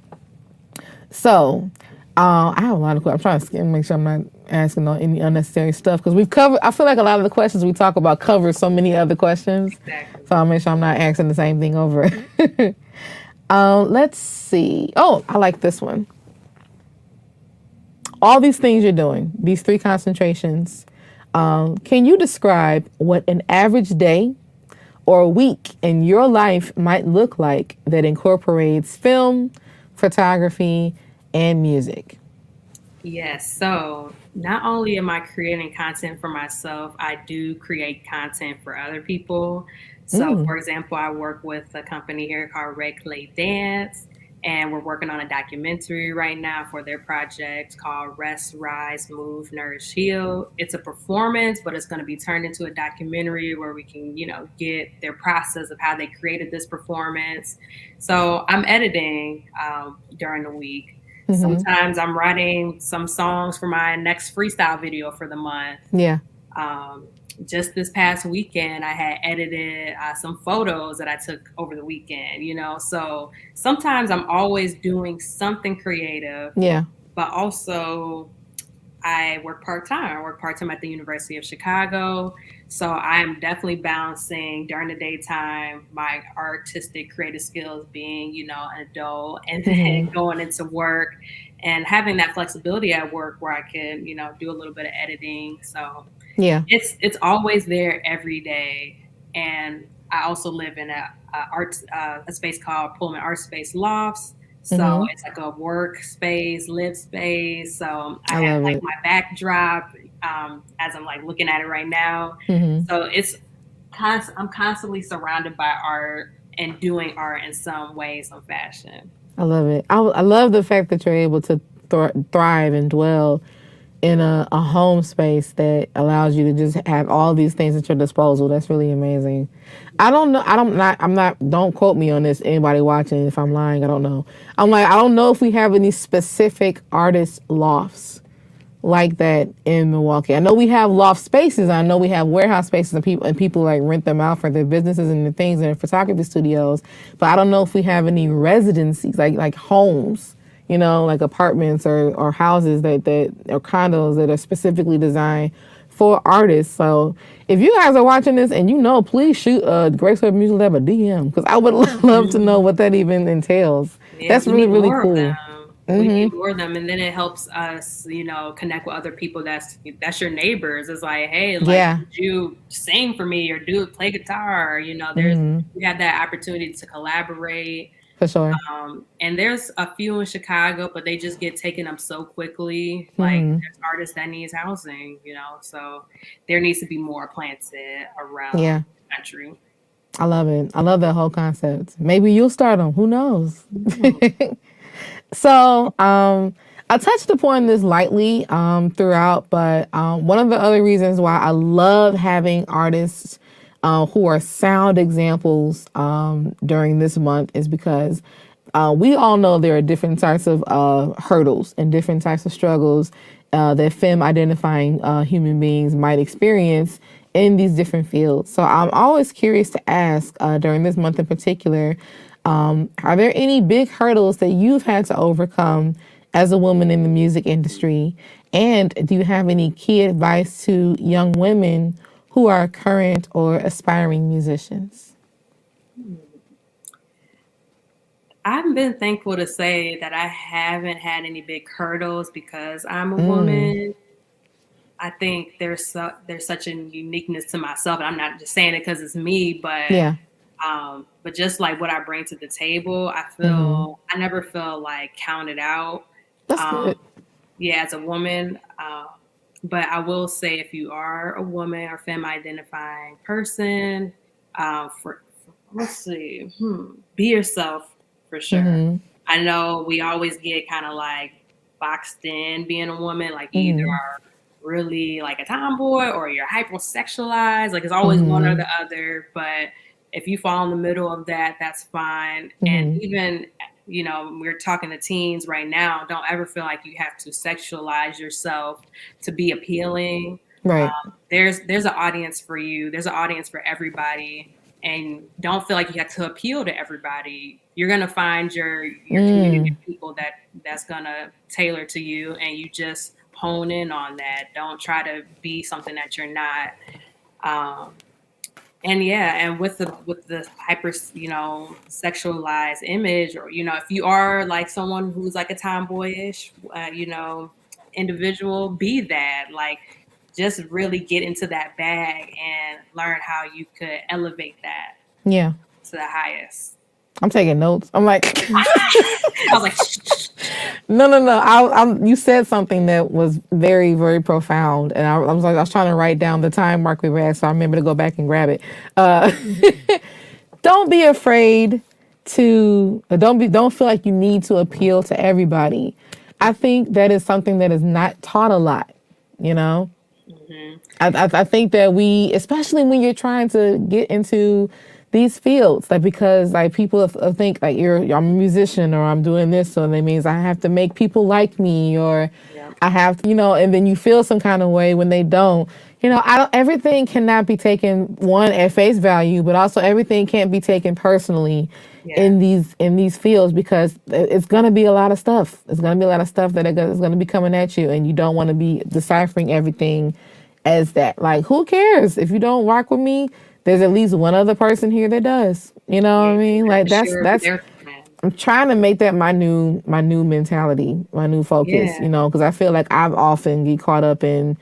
So I have a lot of questions. I'm trying to make sure I'm not asking any unnecessary stuff, because we've covered, I feel like a lot of the questions we talk about cover so many other questions. Exactly. So I'll make sure I'm not asking the same thing over. Let's see. Oh, I like this one. All these things you're doing, these 3 concentrations, can you describe what an average day or a week in your life might look like that incorporates film, photography, and music? Yes. So not only am I creating content for myself, I do create content for other people. So for example, I work with a company here called Red Clay Dance, and we're working on a documentary right now for their project called Rest, Rise, Move, Nourish, Heal. It's a performance, but it's going to be turned into a documentary where we can, get their process of how they created this performance. So I'm editing during the week. Mm-hmm. Sometimes I'm writing some songs for my next freestyle video for the month. Yeah. Just this past weekend, I had edited some photos that I took over the weekend, So sometimes I'm always doing something creative. Yeah. But also I work part-time. I work part-time at the University of Chicago. So I'm definitely balancing during the daytime my artistic creative skills, being, an adult, and then going into work and having that flexibility at work where I can, do a little bit of editing. So yeah, it's always there every day. And I also live in a space called Pullman Art Space Lofts. So it's like a work space, live space. So I have like my backdrop as I'm like looking at it right now. So I'm constantly surrounded by art and doing art in some way, some fashion. I love it. I love the fact that you're able to thrive and dwell in a home space that allows you to just have all these things at your disposal. That's really amazing. I don't know. Don't quote me on this. Anybody watching, if I'm lying, I don't know. I don't know if we have any specific artist lofts like that in Milwaukee. I know we have loft spaces. I know we have warehouse spaces and people like rent them out for their businesses and the things in their photography studios. But I don't know if we have any residencies, like homes, like apartments or houses that or condos that are specifically designed for artists. So if you guys are watching this and please shoot Graceful Music Lab a DM, because I would love to know what that even entails. Yeah, that's really, really cool. We need more of them, and then it helps us, connect with other people that's your neighbors. It's like, hey, would you sing for me or play guitar? We have that opportunity to collaborate. For sure. And there's a few in Chicago, but they just get taken up so quickly. Like there's artists that needs housing, so there needs to be more planted around the country. I love it. I love that whole concept. Maybe you'll start them. Who knows? So I touched upon this lightly throughout, but one of the other reasons why I love having artists who are sound examples during this month is because we all know there are different types of hurdles and different types of struggles that femme-identifying human beings might experience in these different fields. So I'm always curious to ask, during this month in particular, are there any big hurdles that you've had to overcome as a woman in the music industry? And do you have any key advice to young women who are current or aspiring musicians? I've been thankful to say that I haven't had any big hurdles because I'm a woman. I think there's such a uniqueness to myself, and I'm not just saying it because it's me, but but just like what I bring to the table, I feel I never feel like counted out. That's good. Yeah, as a woman. But I will say, if you are a woman or femme-identifying person, be yourself for sure. I know we always get kind of like boxed in being a woman, like either are really like a tomboy or you're hypersexualized. Like it's always one or the other. But if you fall in the middle of that, that's fine. And even, you know, we're talking to teens right now. Don't ever feel like you have to sexualize yourself to be appealing. Right. There's an audience for you. There's an audience for everybody. And don't feel like you have to appeal to everybody. You're gonna find your community of people that's gonna tailor to you, and you just hone in on that. Don't try to be something that you're not. And with the hyper, you know, sexualized image, or you know, if you are like someone who's like a tomboyish, you know, individual, be that. Like, just really get into that bag and learn how you could elevate that Yeah. to the highest. I'm taking notes. I'm like, I was like, no. You said something that was very, very profound, and I was trying to write down the time mark we were at, so I remember to go back and grab it. Don't be afraid to don't feel like you need to appeal to everybody. I think that is something that is not taught a lot. You know, I think that we, especially when you're trying to get into these fields, like, because like people think like I'm a musician or I'm doing this, so that means I have to make people like me, or I have to, you know, and then you feel some kind of way when they don't. You know, everything cannot be taken at face value, but also everything can't be taken personally in these fields, because it's gonna be a lot of stuff. It's gonna be a lot of stuff that is gonna be coming at you, and you don't want to be deciphering everything as that. Like, who cares if you don't rock with me? There's at least one other person here that does. You know what I mean? Like that's I'm trying to make that my new mentality, my new focus. You know, because I feel like I've often get caught up in,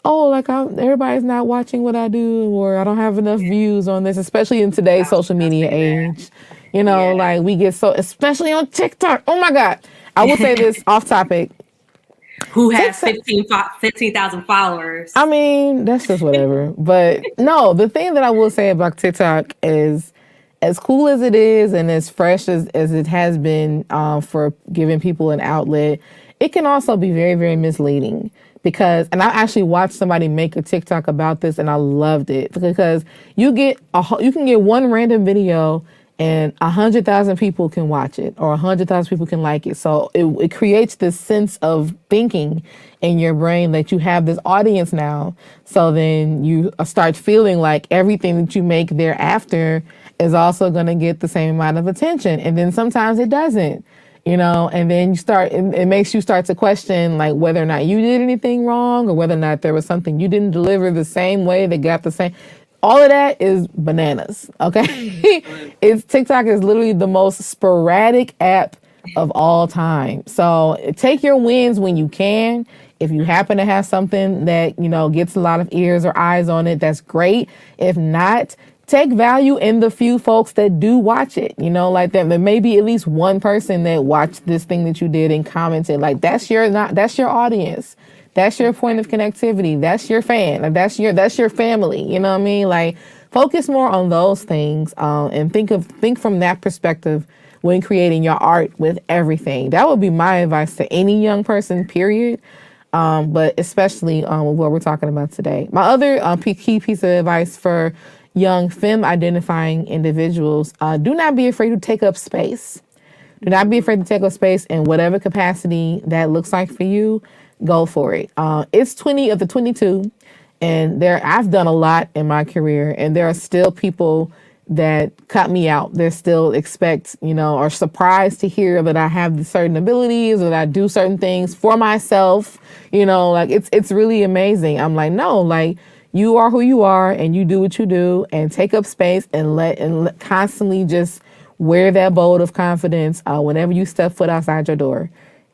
everybody's not watching what I do, or I don't have enough views on this, especially in today's social media age. You know, like we get so, especially on TikTok. Oh my God. I will say this off topic. Who has 15,000 followers? I mean, that's just whatever. But no, the thing that I will say about TikTok is, as cool as it is and as fresh as it has been for giving people an outlet, it can also be very, very misleading. And I actually watched somebody make a TikTok about this, and I loved it, because you can get one random video and 100,000 people can watch it, or 100,000 people can like it. So it creates this sense of thinking in your brain that you have this audience now. So then you start feeling like everything that you make thereafter is also going to get the same amount of attention. And then sometimes it doesn't, you know, and then it makes you start to question like whether or not you did anything wrong, or whether or not there was something you didn't deliver the same way that got the same. All of that is bananas, okay? TikTok is literally the most sporadic app of all time. So take your wins when you can. If you happen to have something that, you know, gets a lot of ears or eyes on it, that's great. If not, take value in the few folks that do watch it. You know, like there may be at least one person that watched this thing that you did and commented. Like that's your audience. That's your point of connectivity. That's your fan. Like that's your family. You know what I mean? Like, focus more on those things, and think from that perspective when creating your art with everything. That would be my advice to any young person, period. But especially with what we're talking about today. My other key piece of advice for young femme identifying individuals: do not be afraid to take up space. Do not be afraid to take up space in whatever capacity that looks like for you. Go for it. It's 20 of the 22, and I've done a lot in my career, and there are still people that cut me out. They still expect, you know, are surprised to hear that I have certain abilities, or that I do certain things for myself. You know, like it's really amazing. I'm like, no, like you are who you are, and you do what you do, and take up space, and constantly just wear that bold of confidence whenever you step foot outside your door.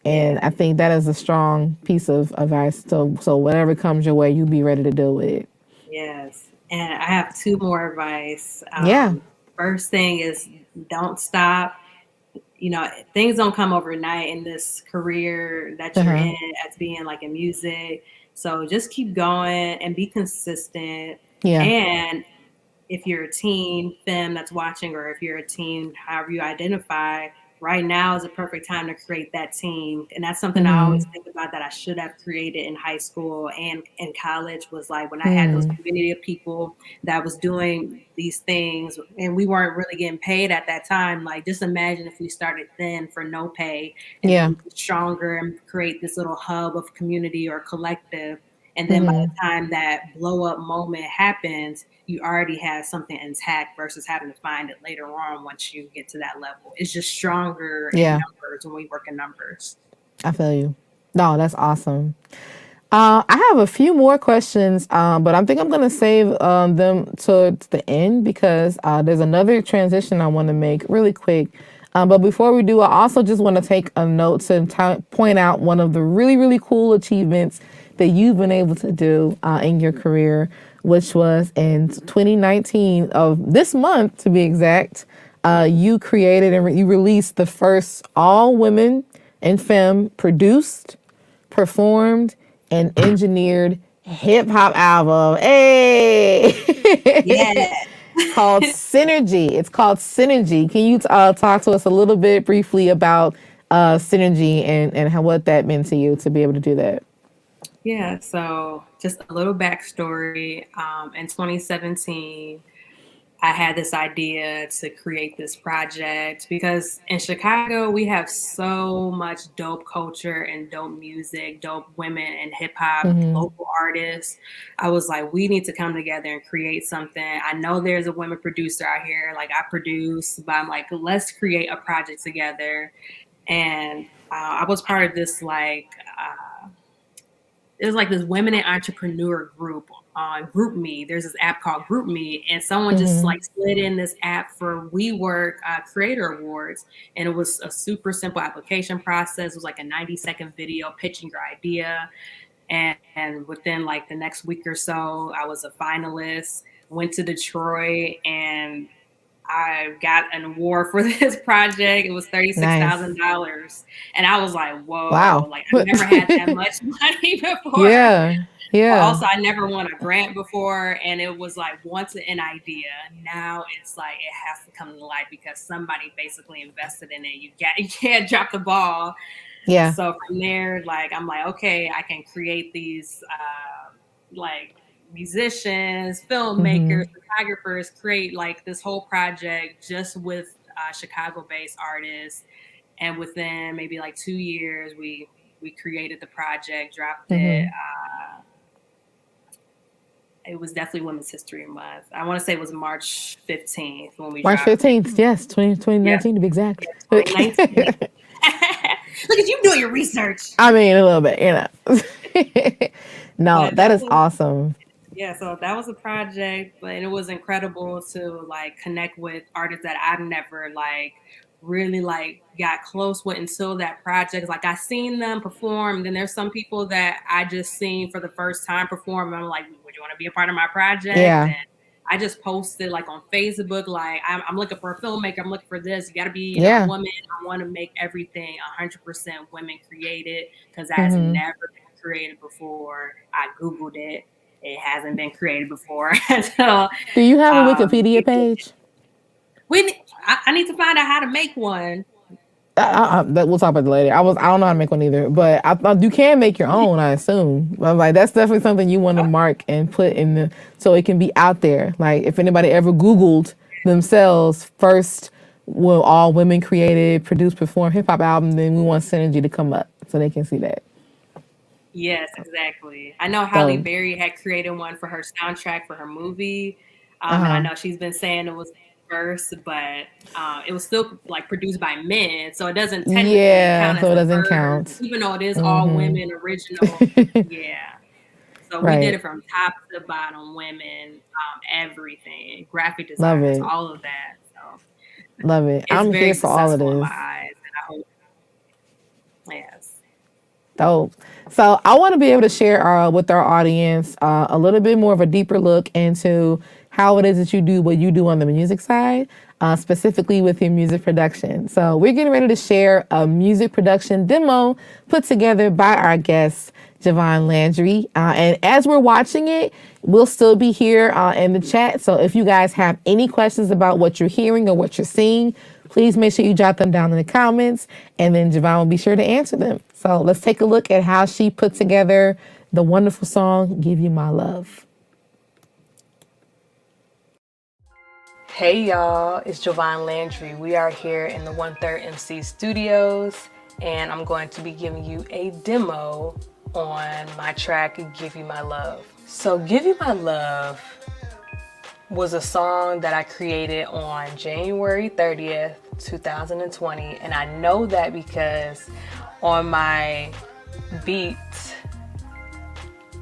And I think that is a strong piece of advice. So whatever comes your way, you be ready to deal with it. Yes. And I have two more advice. First thing is, don't stop. You know, things don't come overnight in this career that you're in, as being like in music. So just keep going and be consistent. Yeah. And if you're a teen femme that's watching, or if you're a teen, however you identify, right now is a perfect time to create that team. And that's something I always think about that I should have created in high school and in college, was like when I had those community of people that was doing these things and we weren't really getting paid at that time. Like, just imagine if we started then for no pay and then get stronger and create this little hub of community or collective. And then by the time that blow up moment happens, you already have something intact versus having to find it later on once you get to that level. It's just stronger in numbers when we work in numbers. I feel you. No, that's awesome. I have a few more questions, but I think I'm going to save them towards the end because there's another transition I want to make really quick. But before we do, I also just want to take a note to point out one of the really, really cool achievements that you've been able to do in your career, which was in 2019 of this month, to be exact. You created and you released the first all women and femme produced, performed, and engineered hip hop album. Hey! Yeah. Called Synergy. It's called Synergy. Can you talk to us a little bit briefly about Synergy and what that meant to you to be able to do that? Yeah, so just a little backstory. In 2017, I had this idea to create this project because in Chicago, we have so much dope culture and dope music, dope women and hip hop, local artists. I was like, we need to come together and create something. I know there's a women producer out here, like I produce, but I'm like, let's create a project together. And I was part of this it was like this women in entrepreneur group on GroupMe. There's this app called GroupMe, and someone just like slid in this app for WeWork Creator Awards. And it was a super simple application process. It was like a 90-second video pitching your idea. And within like the next week or so, I was a finalist, went to Detroit, and I got an award for this project. It was $36,000. And I was like, whoa, like I never had that much money before. Yeah. But also, I never won a grant before. And it was like, once an idea, now it's like, it has to come to life because somebody basically invested in it. You can't drop the ball. Yeah. So from there, like, I'm like, okay, I can create these, like, musicians, filmmakers, photographers, create like this whole project just with Chicago-based artists. And within maybe like 2 years, we created the project, dropped it. It was definitely Women's History Month. I want to say it was March 15th when we March dropped 15th, it. Yes, 2019 to be exact. Yeah, 2019. Look at you doing your research. I mean, a little bit, you know. No, that is awesome. Yeah, so that was a project, but it was incredible to like connect with artists that I've never like really like got close with until that project. Like I seen them perform, then there's some people that I just seen for the first time perform. And I'm like, would you want to be a part of my project? Yeah. And I just posted like on Facebook, like I'm looking for a filmmaker. I'm looking for this. You got to be a woman. I want to make everything 100% women created because that has never been created before. I Googled it. It hasn't been created before. So, do you have a Wikipedia page? I need to find out how to make one. We'll talk about it later. I don't know how to make one either, but you can make your own, I assume. I'm like, that's definitely something you want to mark and put in so it can be out there. Like if anybody ever Googled themselves first, will all women created, produced, performed hip hop album, then we want Synergy to come up so they can see that. Yes, exactly. I know Halle Berry had created one for her soundtrack for her movie. And I know she's been saying it was first, but it was still like produced by men, so it doesn't technically count. So it doesn't count, even though it is all women original. So we did it from top to bottom, women, everything, graphic design, all of that. So love it. I'm here for all of this. In my eyes, and I hope, yes. Dope. So I want to be able to share with our audience a little bit more of a deeper look into how it is that you do what you do on the music side, specifically with your music production. So we're getting ready to share a music production demo put together by our guest, Javon Landry. And as we're watching it, we'll still be here in the chat. So if you guys have any questions about what you're hearing or what you're seeing, please make sure you jot them down in the comments, and then Javon will be sure to answer them. So let's take a look at how she put together the wonderful song, Give You My Love. Hey y'all, it's Javon Landry. We are here in the 1/3 MC studios, and I'm going to be giving you a demo on my track, Give You My Love. So Give You My Love was a song that I created on January 30th, 2020, and I know that because on my beat,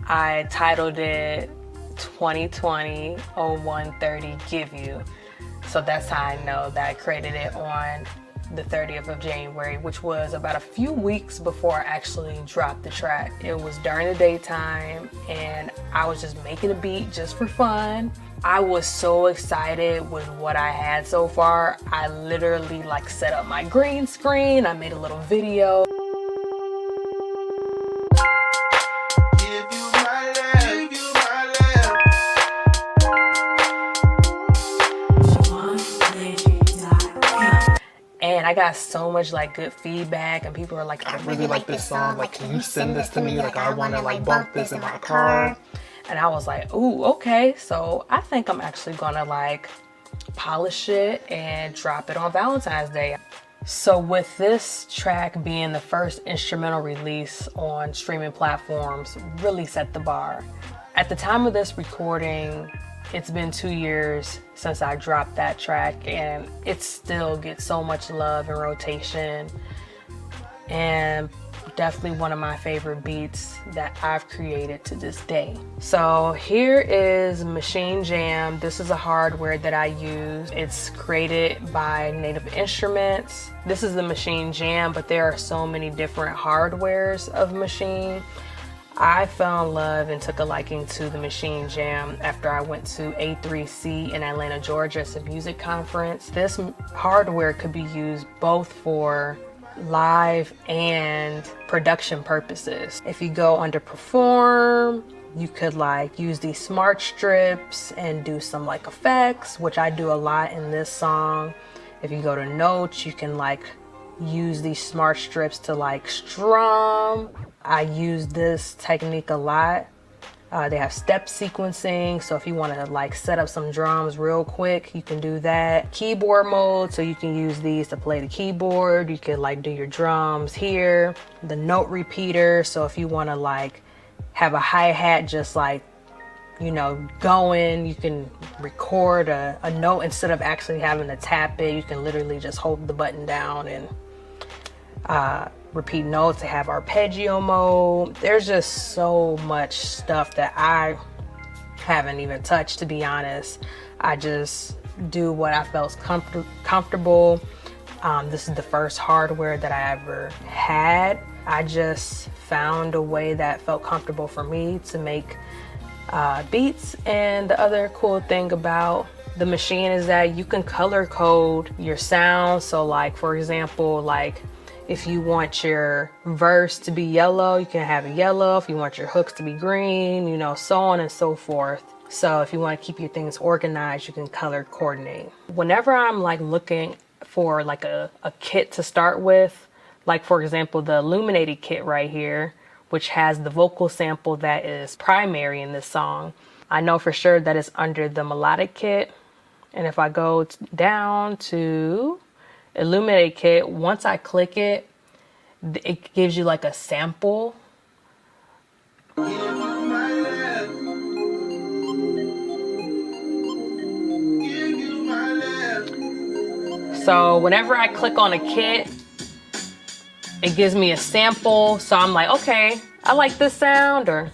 I titled it 2020 0130 Give You. So that's how I know that I created it on the 30th of January, which was about a few weeks before I actually dropped the track. It was during the daytime and I was just making a beat just for fun. I was so excited with what I had so far. I literally like set up my green screen. I made a little video. And I got so much like good feedback, and people were like, I really like this song, like can you send this to me, like I want to like bump this in my car. And I was like, ooh, okay. So I think I'm actually gonna like polish it and drop it on Valentine's Day. So with this track being the first instrumental release on streaming platforms, really set the bar. At the time of this recording, it's been 2 years since I dropped that track, and it still gets so much love and rotation, and definitely one of my favorite beats that I've created to this day. So here is Machine Jam. This is a hardware that I use. It's created by Native Instruments. This is the Machine Jam, but there are so many different hardwares of Machine. I fell in love and took a liking to the Machine Jam after I went to A3C in Atlanta, Georgia. It's a music conference. This hardware could be used both for live and production purposes. If you go under Perform, you could like use these smart strips and do some like effects, which I do a lot in this song. If you go to Notes, you can like use these smart strips to like strum. I use this technique a lot. They have step sequencing, so if you want to like set up some drums real quick, you can do that. Keyboard mode, so you can use these to play the keyboard. You could like do your drums here. The note repeater, so if you want to like have a hi-hat just like, you know, going, you can record a note instead of actually having to tap it. You can literally just hold the button down and repeat notes. They have arpeggio mode. There's just so much stuff that I haven't even touched, to be honest. I just do what I felt comfortable. This is the first hardware that I ever had. I just found a way that felt comfortable for me to make beats. And the other cool thing about the Machine is that you can color code your sound. So like, for example, like if you want your verse to be yellow, you can have it yellow. If you want your hooks to be green, you know, so on and so forth. So if you want to keep your things organized, you can color coordinate. Whenever I'm like looking for like a kit to start with, like for example, the Illuminated kit right here, which has the vocal sample that is primary in this song, I know for sure that it's under the melodic kit. And if I go down to Illuminate kit, once I click it, it gives you like a sample. So whenever I click on a kit, it gives me a sample. So I'm like, okay, I like this sound. Or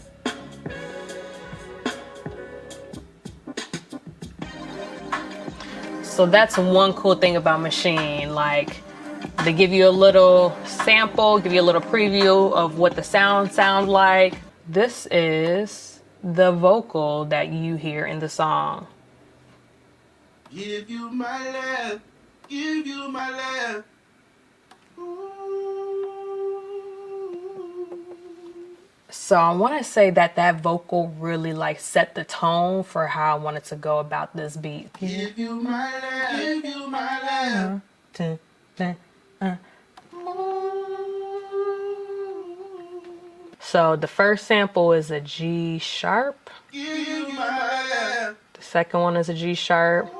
so that's one cool thing about Machine. Like, they give you a little sample, give you a little preview of what the sounds like. This is the vocal that you hear in the song. Give you my love, give you my love. Ooh. So I want to say that that vocal really like set the tone for how I wanted to go about this beat. Give you my love, give you my love. So the first sample is a G sharp. Give you my love. The second one is a G sharp.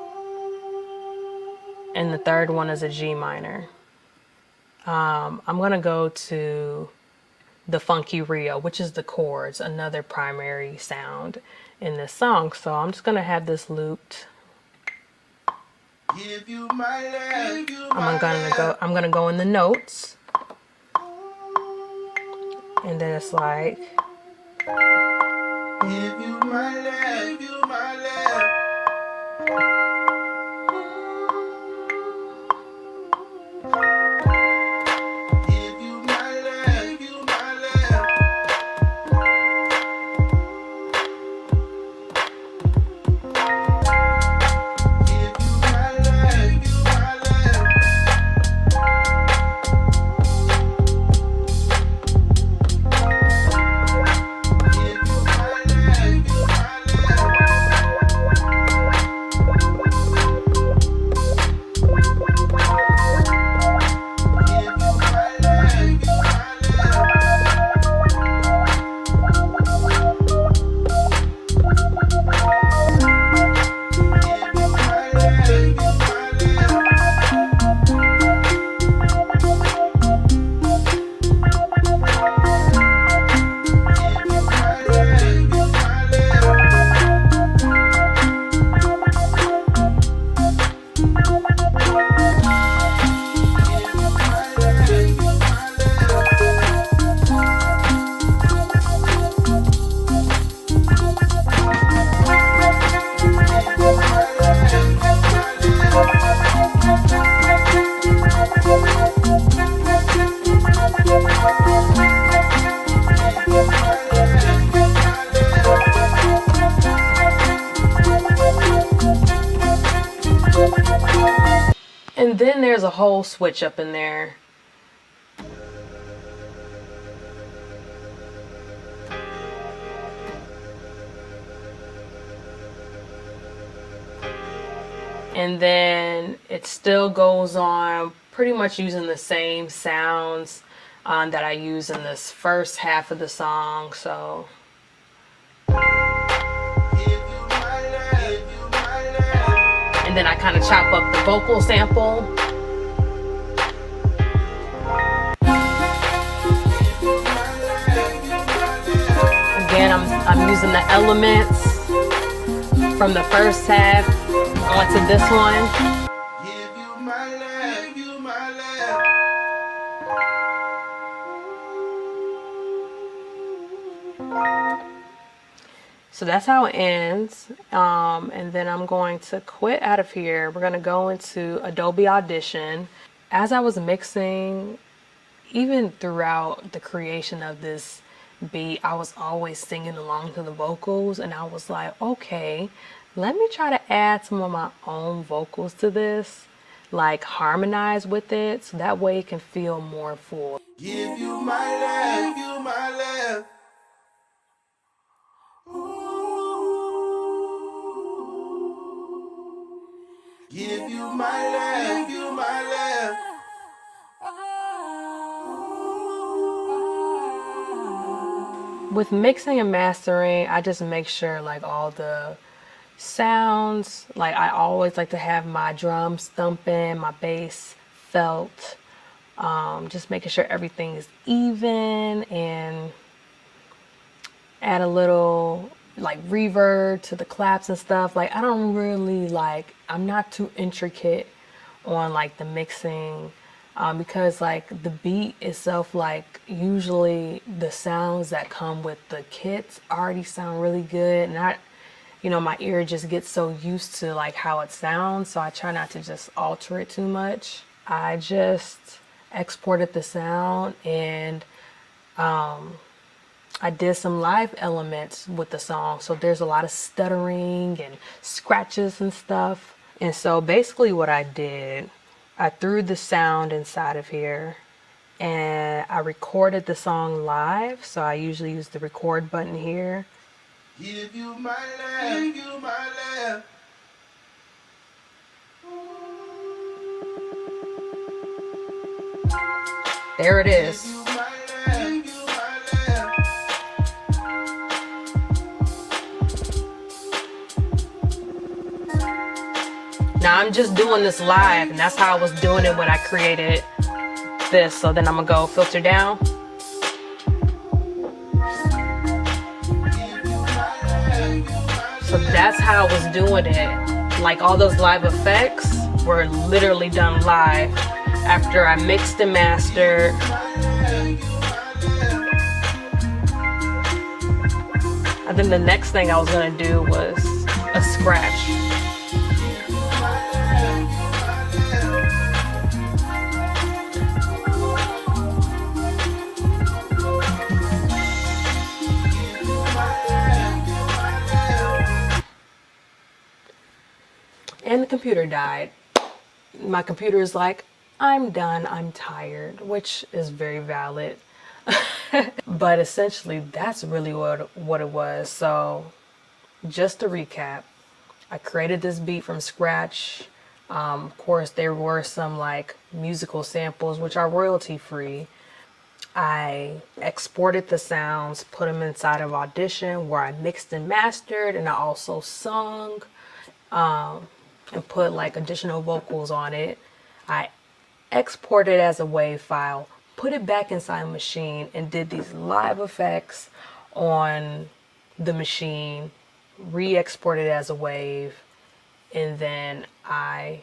And the third one is a G minor. I'm going to go to the funky Rio, which is the chords, another primary sound in this song. So I'm just going to have this looped. Give you my love, give you my love. I'm going to go in the notes. And then it's like, Give you my love, give you my love. Give you my love, give you my love. Give you my love, give you my love. Give you my love, give you my love. Give you my love, give you my love. Give you my love, give you my love. Give you my love, give you my love. Give you my love, give you my love. Give you my love, give you my love. Give you my love, give you my love. and then there's a whole switch up in there. And then it still goes on pretty much using the same sounds that I use in this first half of the song. So Give you my love, give you my love. and then I kind of chop up the vocal sample. Give you my love, give you my love. Again, I'm using the elements from the first half onto this one. Give you my love, give you my love. So that's how it ends. And then I'm going to quit out of here. We're going to go into Adobe Audition. As I was mixing, even throughout the creation of this beat, I was always singing along to the vocals, and I was like, okay, let me try to add some of my own vocals to this, like harmonize with it, so that way it can feel more full. Give you my love, give you my love. Give you my love, give you my love. With mixing and mastering, I just make sure like all the sounds, like I always like to have my drums thumping, my bass felt, just making sure everything is even, and add a little like reverb to the claps and stuff. Like I don't really like, I'm not too intricate on like the mixing, because like the beat itself, like usually the sounds that come with the kits already sound really good, and my ear just gets so used to like how it sounds, so I try not to just alter it too much. I just exported the sound, and I did some live elements with the song, so there's a lot of stuttering and scratches and stuff. And so basically what I did, I threw the sound inside of here, and I recorded the song live. So I usually use the record button here. Give you my love, give you my love. There it is. Give you my love, give you my love. Now I'm just doing this live, and that's how I was doing it when I created this. So then I'm gonna go filter down. So that's how I was doing it. Like all those live effects were literally done live after I mixed and mastered. And then the next thing I was gonna do was a scratch. And the computer died. My computer is like, I'm done, I'm tired, which is very valid. But essentially, that's really what it was. So just to recap, I created this beat from scratch. Of course, there were some like musical samples, which are royalty free. I exported the sounds, put them inside of Audition where I mixed and mastered, and I also sung. And put like additional vocals on it. I exported as a WAV file, put it back inside the machine, and did these live effects on the machine, re-exported as a WAV, and then I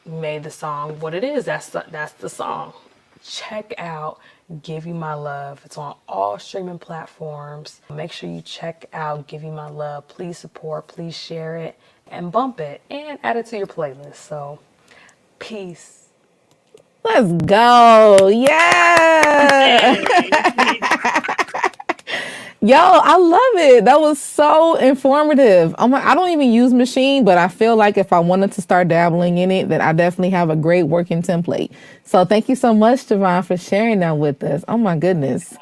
made the song what it is. That's the song. Check out Give You My Love. It's on all streaming platforms. Make sure you check out Give You My Love. Please support, please share it, and bump it, and add it to your playlist. So, peace. Let's go. Yeah. Yo, I love it. That was so informative. I don't even use Machine, but I feel like if I wanted to start dabbling in it, then I definitely have a great working template. So thank you so much, Javon, for sharing that with us. Oh my goodness.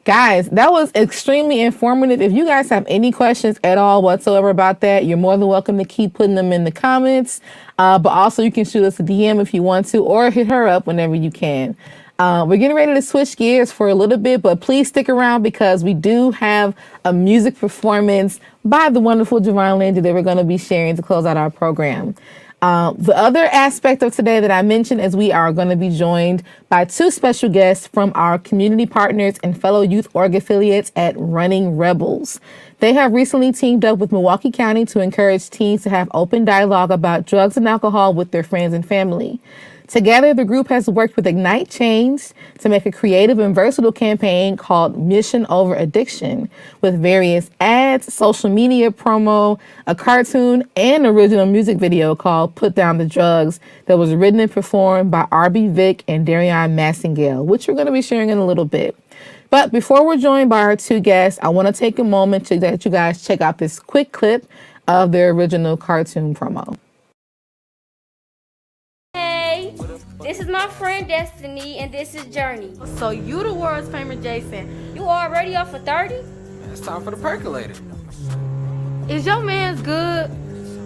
Guys, that was extremely informative. If you guys have any questions at all whatsoever about that, you're more than welcome to keep putting them in the comments. But also you can shoot us a DM if you want to, or hit her up whenever you can. We're getting ready to switch gears for a little bit, but please stick around because we do have a music performance by the wonderful Javon Landry that we're going to be sharing to close out our program. The other aspect of today that I mentioned is we are going to be joined by two special guests from our community partners and fellow youth org affiliates at Running Rebels. They have recently teamed up with Milwaukee County to encourage teens to have open dialogue about drugs and alcohol with their friends and family. Together, the group has worked with Ignite Change to make a creative and versatile campaign called Mission Over Addiction, with various ads, social media promo, a cartoon, and original music video called Put Down the Drugs that was written and performed by R.B. Vick and Darion Massingale, which we're going to be sharing in a little bit. But before we're joined by our two guests, I want to take a moment to let you guys check out this quick clip of their original cartoon promo. This is my friend Destiny, and this is Journey. So you the world's famous Jason. You already off for 30? It's time for the percolator. Is your man's good?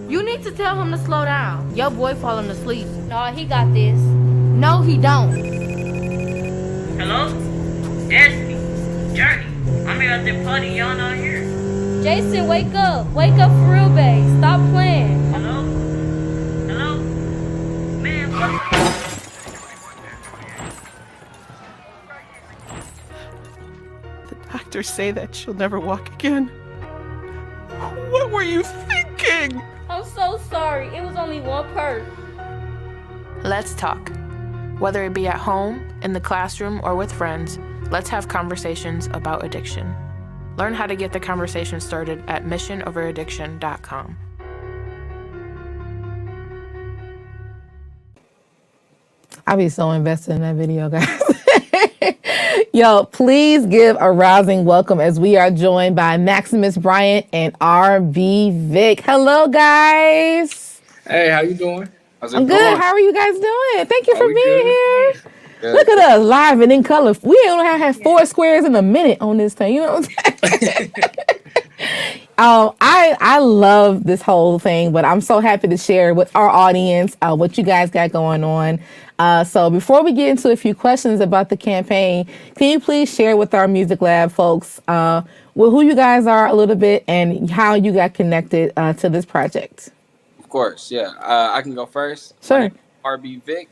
You need to tell him to slow down. Your boy falling asleep. No, he got this. No, he don't. Hello? Destiny. Journey. I'm here at the party. Y'all not here. Jason, wake up. Wake up for real, babe. Stop playing. Hello? Hello? Man, what? Doctors say that she'll never walk again. What were you thinking? I'm so sorry. It was only one perk. Let's talk. Whether it be at home, in the classroom, or with friends, let's have conversations about addiction. Learn how to get the conversation started at missionoveraddiction.com. I'll be so invested in that video, guys. Yo, please give a rousing welcome as we are joined by Maximus Bryant and R.B. Vick. Hello, guys. Hey, how you doing? I'm good. How are you guys doing? Thank you for being here. Look at us, live and in color. We don't have 4 squares in a minute on this thing. You know what I'm saying? I love this whole thing, but I'm so happy to share with our audience what you guys got going on. So before we get into a few questions about the campaign, can you please share with our Music Lab folks who you guys are a little bit and how you got connected to this project? Of course, yeah. I can go first. Sure. My name is RB Vic.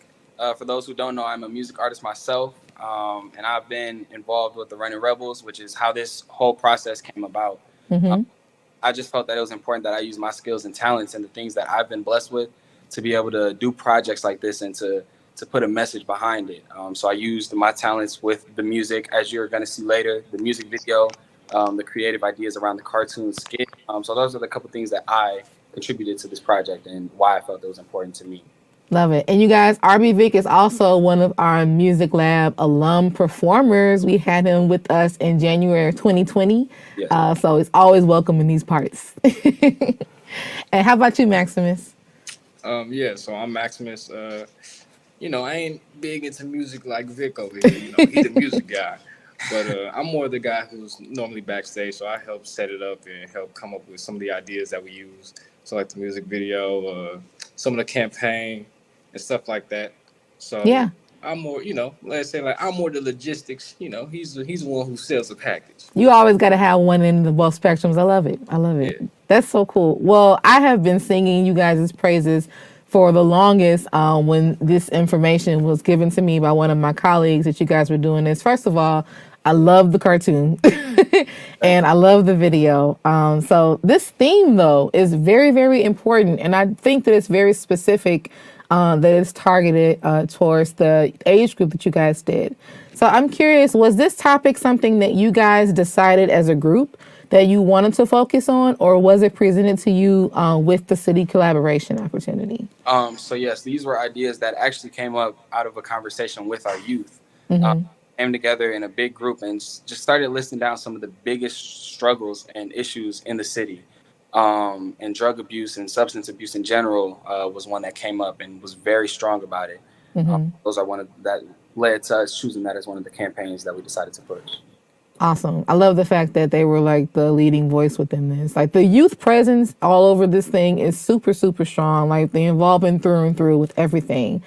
For those who don't know, I'm a music artist myself, and I've been involved with the Running Rebels, which is how this whole process came about. I just felt that it was important that I use my skills and talents and the things that I've been blessed with to be able to do projects like this and to put a message behind it. So I used my talents with the music, as you're going to see later, the music video, the creative ideas around the cartoon skit. So those are the couple things that I contributed to this project and why I felt it was important to me. Love it. And you guys, RB Vic is also one of our Music Lab alum performers. We had him with us in January of 2020. Yes. So he's always welcome in these parts. And how about you, Maximus? Yeah, so I'm Maximus. You know, I ain't big into music like Vic over here. You know, he's the music guy. But I'm more the guy who's normally backstage, so I help set it up and help come up with some of the ideas that we use. So like the music video, some of the campaign, and stuff like that. So yeah, I'm more, you know, let's say like I'm more the logistics. You know, he's the one who sells the package. You always got to have one in both spectrums. I love it. I love it. Yeah. That's so cool. Well, I have been singing you guys' praises for the longest when this information was given to me by one of my colleagues that you guys were doing this. First of all, I love the cartoon and I love the video. So this theme, though, is very, very important. And I think that it's very specific, that it's targeted towards the age group that you guys did. So I'm curious, was this topic something that you guys decided as a group that you wanted to focus on, or was it presented to you with the city collaboration opportunity? So yes, these were ideas that actually came up out of a conversation with our youth. Came together in a big group and just started listing down some of the biggest struggles and issues in the city. And drug abuse and substance abuse in general was one that came up and was very strong about it. Those are one of that led to us choosing that as one of the campaigns that we decided to push. Awesome. I love the fact that they were like the leading voice within this. Like the youth presence all over this thing is super, super strong. Like the involvement through and through with everything.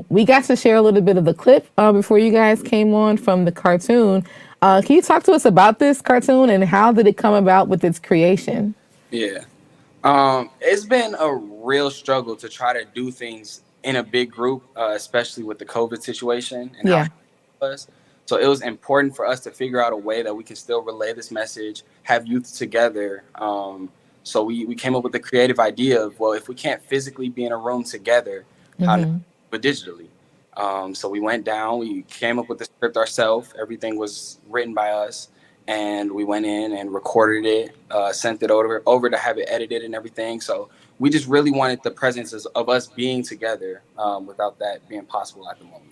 We got to share a little bit of the clip before you guys came on from the cartoon. Can you talk to us about this cartoon and how did it come about with its creation? Yeah. It's been a real struggle to try to do things in a big group, especially with the COVID situation and how it was. So it was important for us to figure out a way that we can still relay this message, have youth together. So we came up with the creative idea of, well, if we can't physically be in a room together, how to do it digitally? So we went down, we came up with the script ourselves. Everything was written by us. And we went in and recorded it, sent it over to have it edited and everything. So we just really wanted the presence of us being together without that being possible at the moment.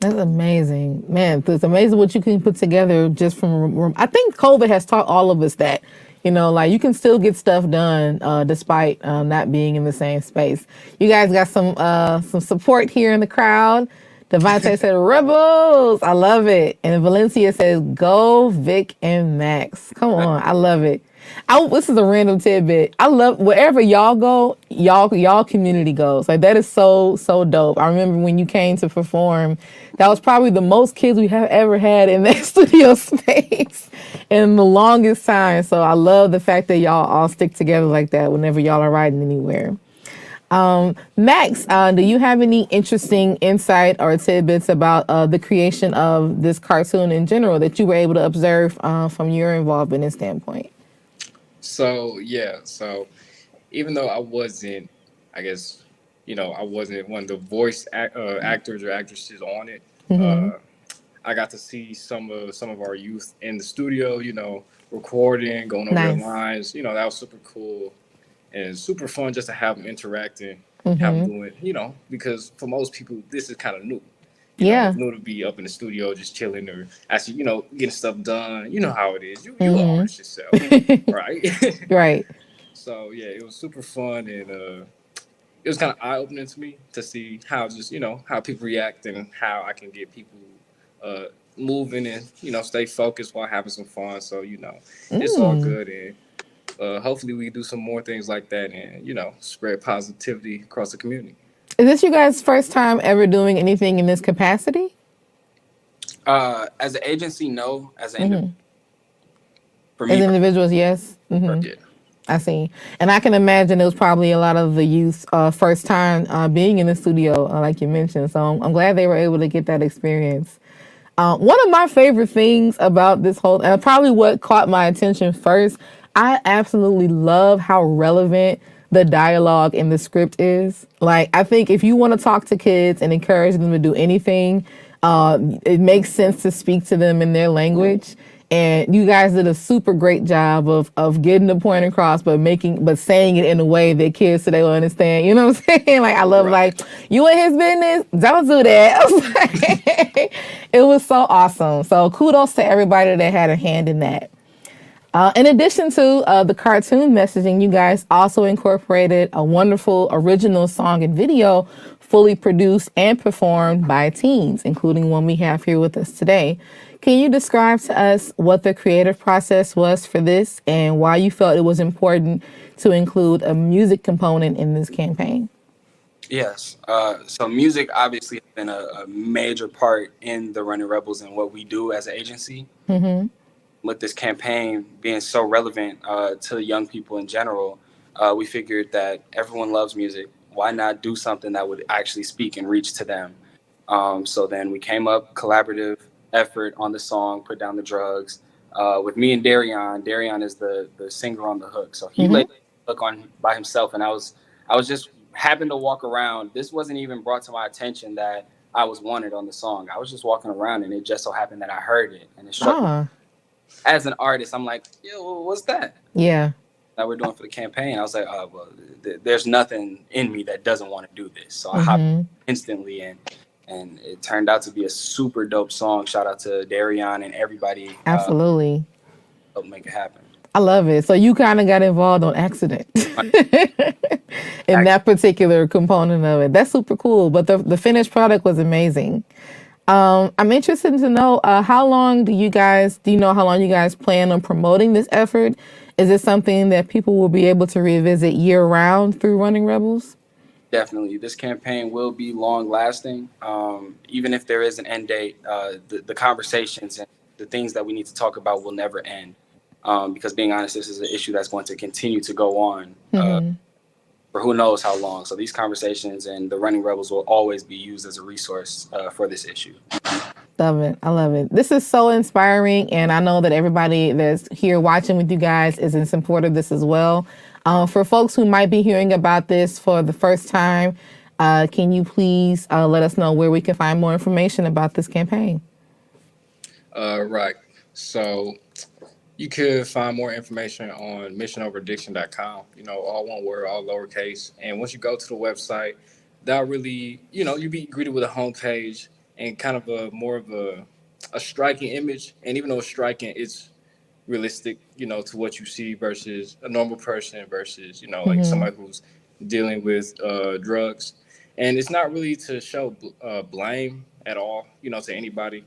That's amazing, man. It's amazing what you can put together just from a room. I think COVID has taught all of us that, you know, like you can still get stuff done despite not being in the same space. You guys got some support here in the crowd. Devontae said, Rebels. I love it. And Valencia says, go Vic and Max. Come on. I love it. This is a random tidbit. I love wherever y'all go, y'all community goes. Like that is so dope. I remember when you came to perform, that was probably the most kids we have ever had in that studio space in the longest time. So I love the fact that y'all all stick together like that whenever y'all are riding anywhere. Max, do you have any interesting insight or tidbits about the creation of this cartoon in general that you were able to observe from your involvement and standpoint? So even though I wasn't, I guess, you know, I wasn't one of the voice actors or actresses on it, I got to see some of our youth in the studio, you know, recording, going over their lines. You know, that was super cool. And super fun just to have them interacting, have them doing, you know, because for most people, this is kind of new. You know, it's new to be up in the studio just chilling or actually, you know, getting stuff done. You know how it is. You are yourself, right? Right. So, yeah, it was super fun. And it it was kind of eye opening to me to see how just how people react and how I can get people moving and stay focused while having some fun. So it's all good, and hopefully we do some more things like that and spread positivity across the community. Is this you guys' first time ever doing anything in this capacity? As an agency, no. As an for me, as individuals, yes. Yeah. I see. And I can imagine it was probably a lot of the youth first time being in the studio, like you mentioned. So I'm glad they were able to get that experience. One of my favorite things about this whole, and probably what caught my attention first, I absolutely love how relevant the dialogue in the script is. Like, I think if you want to talk to kids and encourage them to do anything, it makes sense to speak to them in their language. And you guys did a super great job of getting the point across, but saying it in a way that kids today will understand. You know what I'm saying? Like, I love like, you in his business, don't do that. It was so awesome. So kudos to everybody that had a hand in that. In addition to the cartoon messaging, you guys also incorporated a wonderful original song and video fully produced and performed by teens, including one we have here with us today. Can you describe to us what the creative process was for this and why you felt it was important to include a music component in this campaign? Yes. So music obviously has been a major part in the Running Rebels and what we do as an agency. Mm-hmm. With this campaign being so relevant to young people in general, we figured that everyone loves music. Why not do something that would actually speak and reach to them? So then we came up collaborative effort on the song, Put Down the Drugs, with me and Darion. Darion is the singer on the hook. So he laid the hook on by himself, and I was just happened to walk around. This wasn't even brought to my attention that I was wanted on the song. I was just walking around, and it just so happened that I heard it, and it struck me. As an artist, I'm like, yo, what's that? Yeah. That we're doing for the campaign. I was like, oh, well, there's nothing in me that doesn't want to do this. So I hopped instantly in, and it turned out to be a super dope song. Shout out to Darion and everybody. Absolutely. Helped make it happen. I love it. So you kind of got involved on accident in that particular component of it. That's super cool. But the finished product was amazing. I'm interested to know how long do you know how long you guys plan on promoting this effort? Is it something that people will be able to revisit year round through Running Rebels? Definitely. This campaign will be long lasting. Even if there is an end date, the conversations and the things that we need to talk about will never end. Because being honest, this is an issue that's going to continue to go on for who knows how long. So these conversations and the Running Rebels will always be used as a resource for this issue. Love it. I love it. This is so inspiring. And I know that everybody that's here watching with you guys is in support of this as well. For folks who might be hearing about this for the first time, can you please let us know where we can find more information about this campaign? Right. So you could find more information on missionoveraddiction.com, all one word, all lowercase. And once you go to the website, that'll really, you'll be greeted with a homepage and kind of more of a striking image. And even though it's striking, it's realistic, to what you see versus a normal person versus, like somebody who's dealing with drugs. And it's not really to show blame at all, to anybody.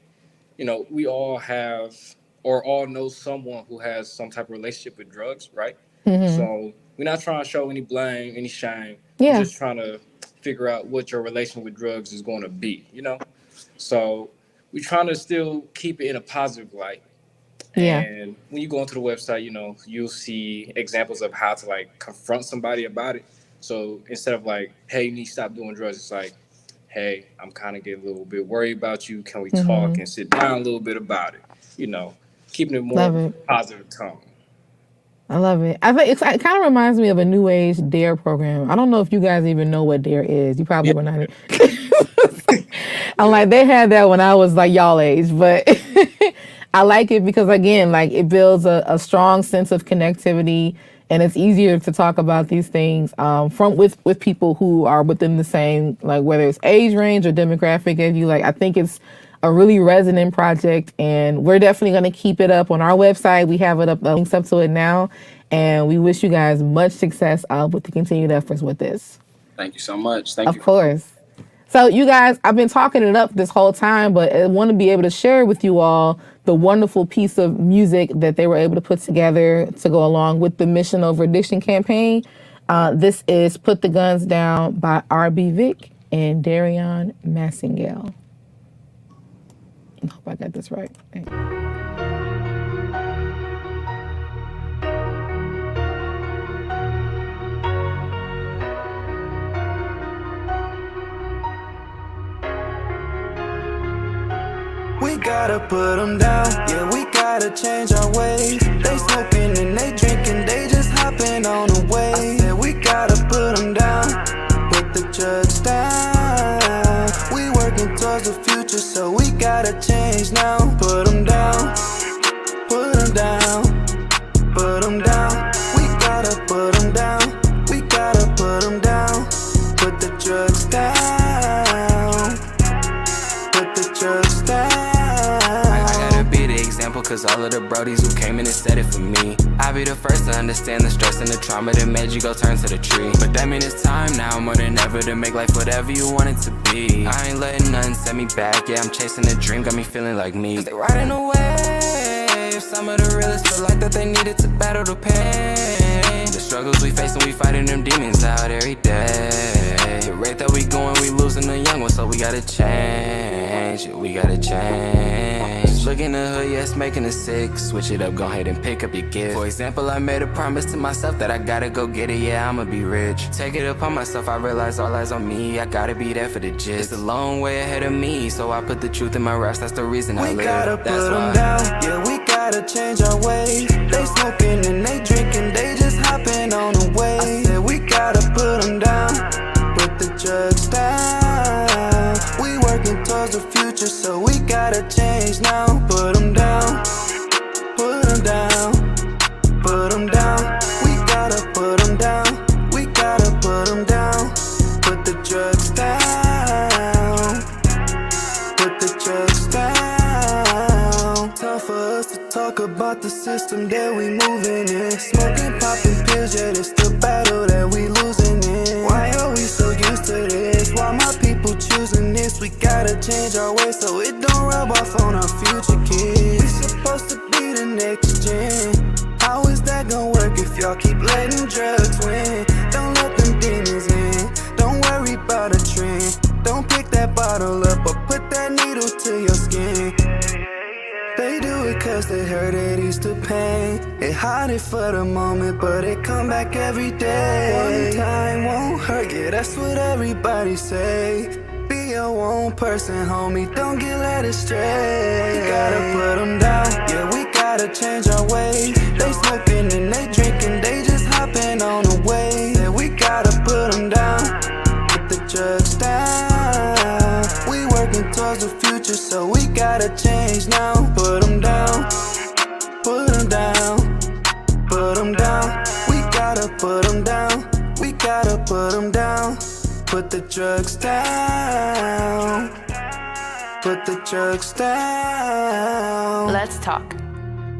We all have or all know someone who has some type of relationship with drugs, right? So we're not trying to show any blame, any shame. Yeah. We're just trying to figure out what your relation with drugs is going to be, So we're trying to still keep it in a positive light. Yeah. And when you go onto the website, you'll see examples of how to confront somebody about it. So instead of hey, you need to stop doing drugs, it's like, hey, I'm kind of getting a little bit worried about you. Can we talk and sit down a little bit about it? Keeping it more positive tone. I love it. I think it kind of reminds me of a new age DARE program. I don't know if you guys even know what DARE is. You probably were not. I'm like, they had that when I was y'all age, but I like it because again, it builds a strong sense of connectivity, and it's easier to talk about these things with people who are within the same, whether it's age range or demographic as you. I think it's a really resonant project, and we're definitely going to keep it up on our website. We have it up, links up to it now, and we wish you guys much success with the continued efforts with this. Thank you so much. Thank you. Of course. So you guys, I've been talking it up this whole time, but I want to be able to share with you all the wonderful piece of music that they were able to put together to go along with the Mission Over Addiction campaign. This is Put the Guns Down by R.B. Vick and Darion Massingale. I hope I got this right. We gotta put them down, yeah, we gotta change our ways. They smoking and they drinking, they just hopping on the wave. I said we gotta put them down, put the drugs down. We working towards the future, so we gotta change now. Put them down, put them down, put them down. We gotta put them down, we gotta put them down. Put the drugs down, put the drugs down. Cause all of the brodies who came in and said it for me. I'll be the first to understand the stress and the trauma that made you go turn to the tree. But that mean it's time now more than ever to make life whatever you want it to be. I ain't letting nothing set me back, yeah, I'm chasing a dream, got me feeling like me. Cause they riding away. Some of the realists feel like that they needed to battle the pain. The struggles we face and we fighting them demons out every day. The rate that we going, we losing the young ones, so we gotta change, we gotta change. Look in the hood, yes, making it sick. Switch it up, go ahead and pick up your gift. For example, I made a promise to myself that I gotta go get it, yeah, I'ma be rich. Take it upon myself, I realize all eyes on me. I gotta be there for the gist. It's a long way ahead of me, so I put the truth in my raps, that's the reason I live. We gotta put them down, yeah, we gotta change our ways. They smoking and they drinking, they just hopping on the wave. I said we gotta put them down, put the drugs down. We working towards the future, so we gotta change now. Put them down, put them down, put them down. We gotta put them down, we gotta put them down. Put the drugs down, put the drugs down. Tough for us to talk about the system that we moving in. Smoking, popping pills, yeah, it's the battle that we losing in. Why are we so used to this? Why my people choosing this? We gotta change our ways so it don't rub off on our future kids. We supposed to be the next gen. How is that gonna work if y'all keep letting drugs win? Don't let them demons in. Don't worry about a trend. Don't pick that bottle up or put that needle to your skin. They do it cause they heard it ease the pain. It hide it for the moment, but it come back every day. One time won't hurt, yeah, that's what everybody say. Be your own person, homie, don't get led astray. We gotta put them down, yeah, we gotta change our ways. They smoking and they drinking, they just hopping on the wave. Yeah, we gotta put them down, put the drugs down. We working towards the future, so we gotta change now. Put them down, put them down, put them down. We gotta put them down, we gotta put them down. Put the drugs down, put the drugs down. Let's talk.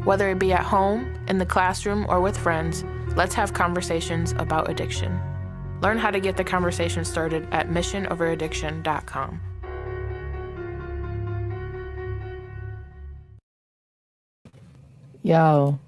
Whether it be at home, in the classroom, or with friends, let's have conversations about addiction. Learn how to get the conversation started at missionoveraddiction.com. Yo,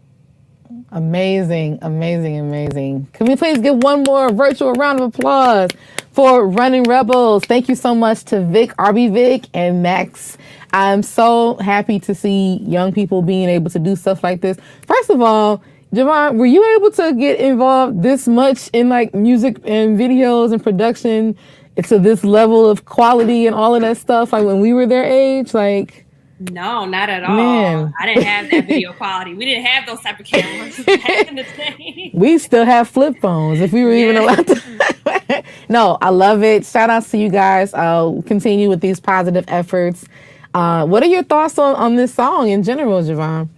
amazing, amazing, amazing. Can we please give one more virtual round of applause for Running Rebels? Thank you so much to Vic, RB Vic, and Max. I'm so happy to see young people being able to do stuff like this. First of all, Javon, were you able to get involved this much in like music and videos and production to this level of quality and all of that stuff? Like when we were their age, like... No, not at all. Man. I didn't have that video quality. We didn't have those type of cameras back in the day. We still have flip phones if we were even allowed to. No, I love it. Shout outs to you guys. I'll continue with these positive efforts. What are your thoughts on this song in general, Javon?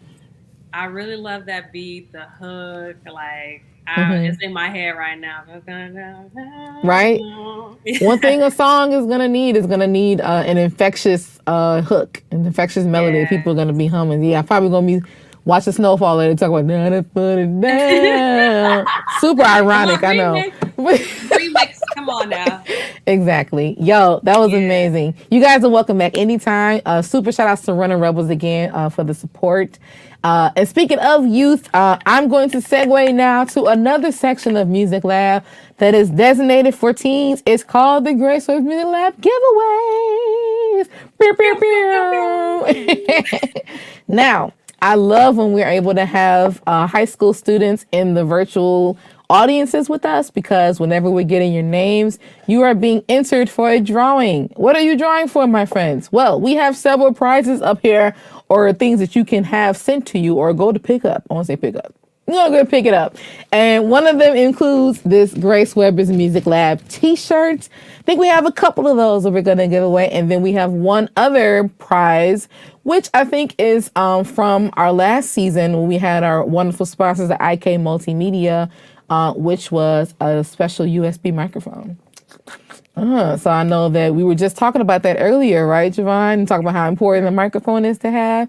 I really love that beat, the hook, like it's in my head right now. Right? One thing a song is gonna need an infectious hook, an infectious melody. Yeah. People are gonna be humming. Yeah, I'm probably gonna be watching Snowfall and talk about down and put it down. Super ironic, I know. Remix, come Come on now. Exactly. Yo, that was amazing. You guys are welcome back anytime. Super shout outs to Running Rebels again for the support. And speaking of youth, I'm going to segue now to another section of Music Lab that is designated for teens. It's called the Graceful Music Lab Giveaways. Now, I love when we're able to have high school students in the virtual audiences with us, because whenever we're getting your names, you are being entered for a drawing. What are you drawing for, my friends? Well, we have several prizes up here, or things that you can have sent to you or go to pick up. I want to say pick up. You're going to go pick it up. And one of them includes this Grace Weber's Music Lab t-shirt. I think we have a couple of those that we're going to give away. And then we have one other prize, which I think is from our last season when we had our wonderful sponsors at IK Multimedia, which was a special USB microphone. So I know that we were just talking about that earlier, right, Javon? Talking about how important a microphone is to have.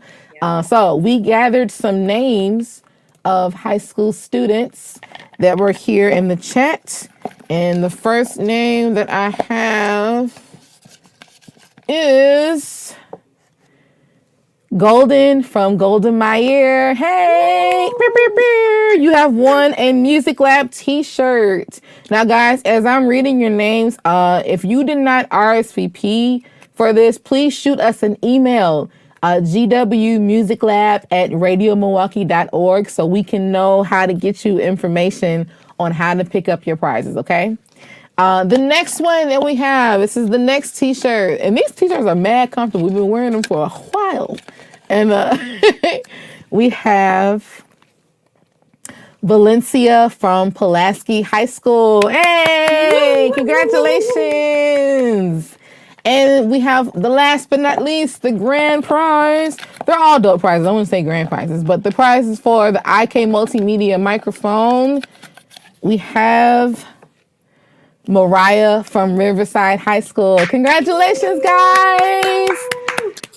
So we gathered some names of high school students that were here in the chat. And the first name that I have is Golden from Golden Meyer. Hey, you have won a Music Lab t-shirt. Now, guys, as I'm reading your names, if you did not RSVP for this, please shoot us an email, gwmusiclab@radiomilwaukee.org, so we can know how to get you information on how to pick up your prizes, okay? The next one that we have, this is the next t-shirt. And these t-shirts are mad comfortable. We've been wearing them for a while. And we have Valencia from Pulaski High School. Hey, congratulations. And we have the last but not least, the grand prize. They're all dope prizes. I wouldn't say grand prizes, but the prizes for the IK Multimedia microphone. We have Mariah from Riverside High School. Congratulations, guys.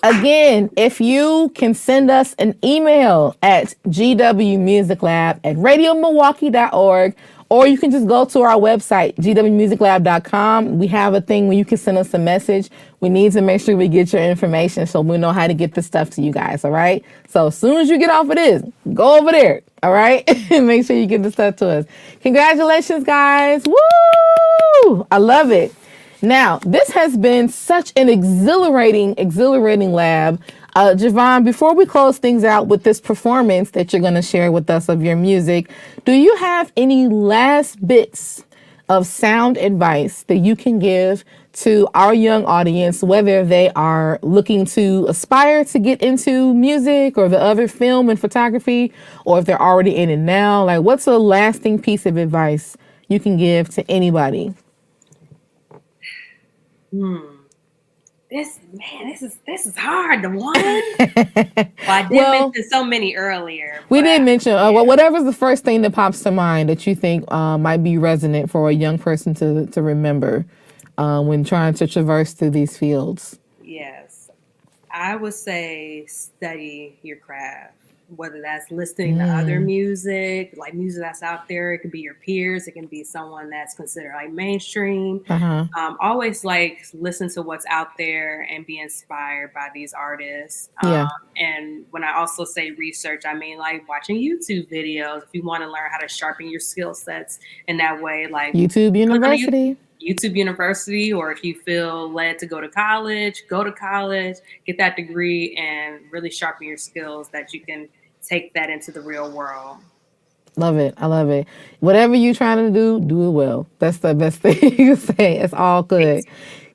Again, if you can send us an email at gwmusiclab@radiomilwaukee.org, or you can just go to our website, gwmusiclab.com. We have a thing where you can send us a message. We need to make sure we get your information so we know how to get this stuff to you guys, all right? So as soon as you get off of this, go over there, all right? And make sure you get the stuff to us. Congratulations, guys. Woo! I love it. Now, this has been such an exhilarating lab. Javon, before we close things out with this performance that you're going to share with us of your music, do you have any last bits of sound advice that you can give to our young audience, whether they are looking to aspire to get into music or the other film and photography, or if they're already in it now? Like, what's a lasting piece of advice you can give to anybody? This is hard. The one. I did mention so many earlier. We did mention well, whatever's the first thing that pops to mind that you think might be resonant for a young person to remember when trying to traverse through these fields. Yes, I would say study your craft. Whether that's listening to other music, like music that's out there, it could be your peers, it can be someone that's considered like mainstream. Always like listen to what's out there and be inspired by these artists. And when I also say research, I mean like watching YouTube videos if you want to learn how to sharpen your skill sets in that way. Like YouTube University. YouTube University, or if you feel led to go to college, get that degree and really sharpen your skills that you can take that into the real world. Love it. I love it. Whatever you're trying to do it well. That's the best thing you can say. It's all good.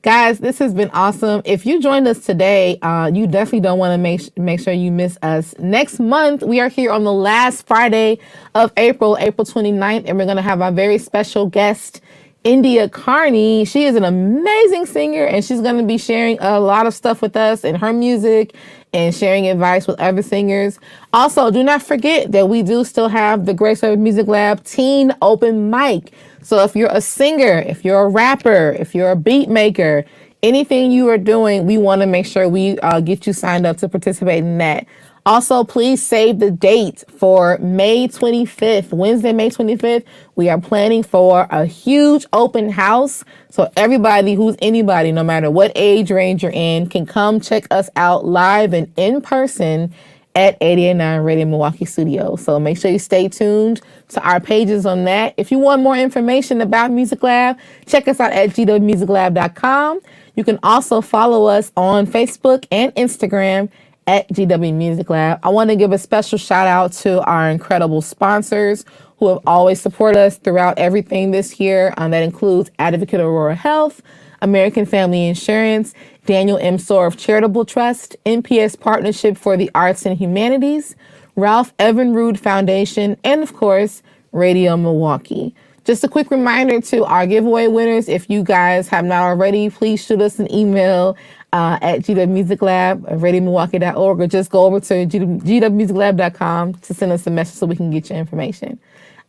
Guys, this has been awesome. If you joined us today, you definitely don't want to make sure you miss us. Next month, we are here on the last Friday of April 29th, and we're going to have our very special guest, India Carney. She is an amazing singer, and she's going to be sharing a lot of stuff with us and her music and sharing advice with other singers. Also, do not forget that we do still have the Graceful Music Lab Teen Open Mic. So if you're a singer, if you're a rapper, if you're a beat maker, anything you are doing, we want to make sure we get you signed up to participate in that. Also, please save the date for May 25th, Wednesday, May 25th. We are planning for a huge open house. So everybody who's anybody, no matter what age range you're in, can come check us out live and in person at 889 Radio Milwaukee Studios. So make sure you stay tuned to our pages on that. If you want more information about Music Lab, check us out at gwmusiclab.com. You can also follow us on Facebook and Instagram at GW Music Lab. I want to give a special shout out to our incredible sponsors who have always supported us throughout everything this year. That includes Advocate Aurora Health, American Family Insurance, Daniel M. Sorf Charitable Trust, NPS Partnership for the Arts and Humanities, Ralph Evinrude Foundation, and of course, Radio Milwaukee. Just a quick reminder to our giveaway winners, if you guys have not already, please shoot us an email at gwmusiclab@radiomilwaukee.org, or just go over to gwmusiclab.com to send us a message so we can get your information.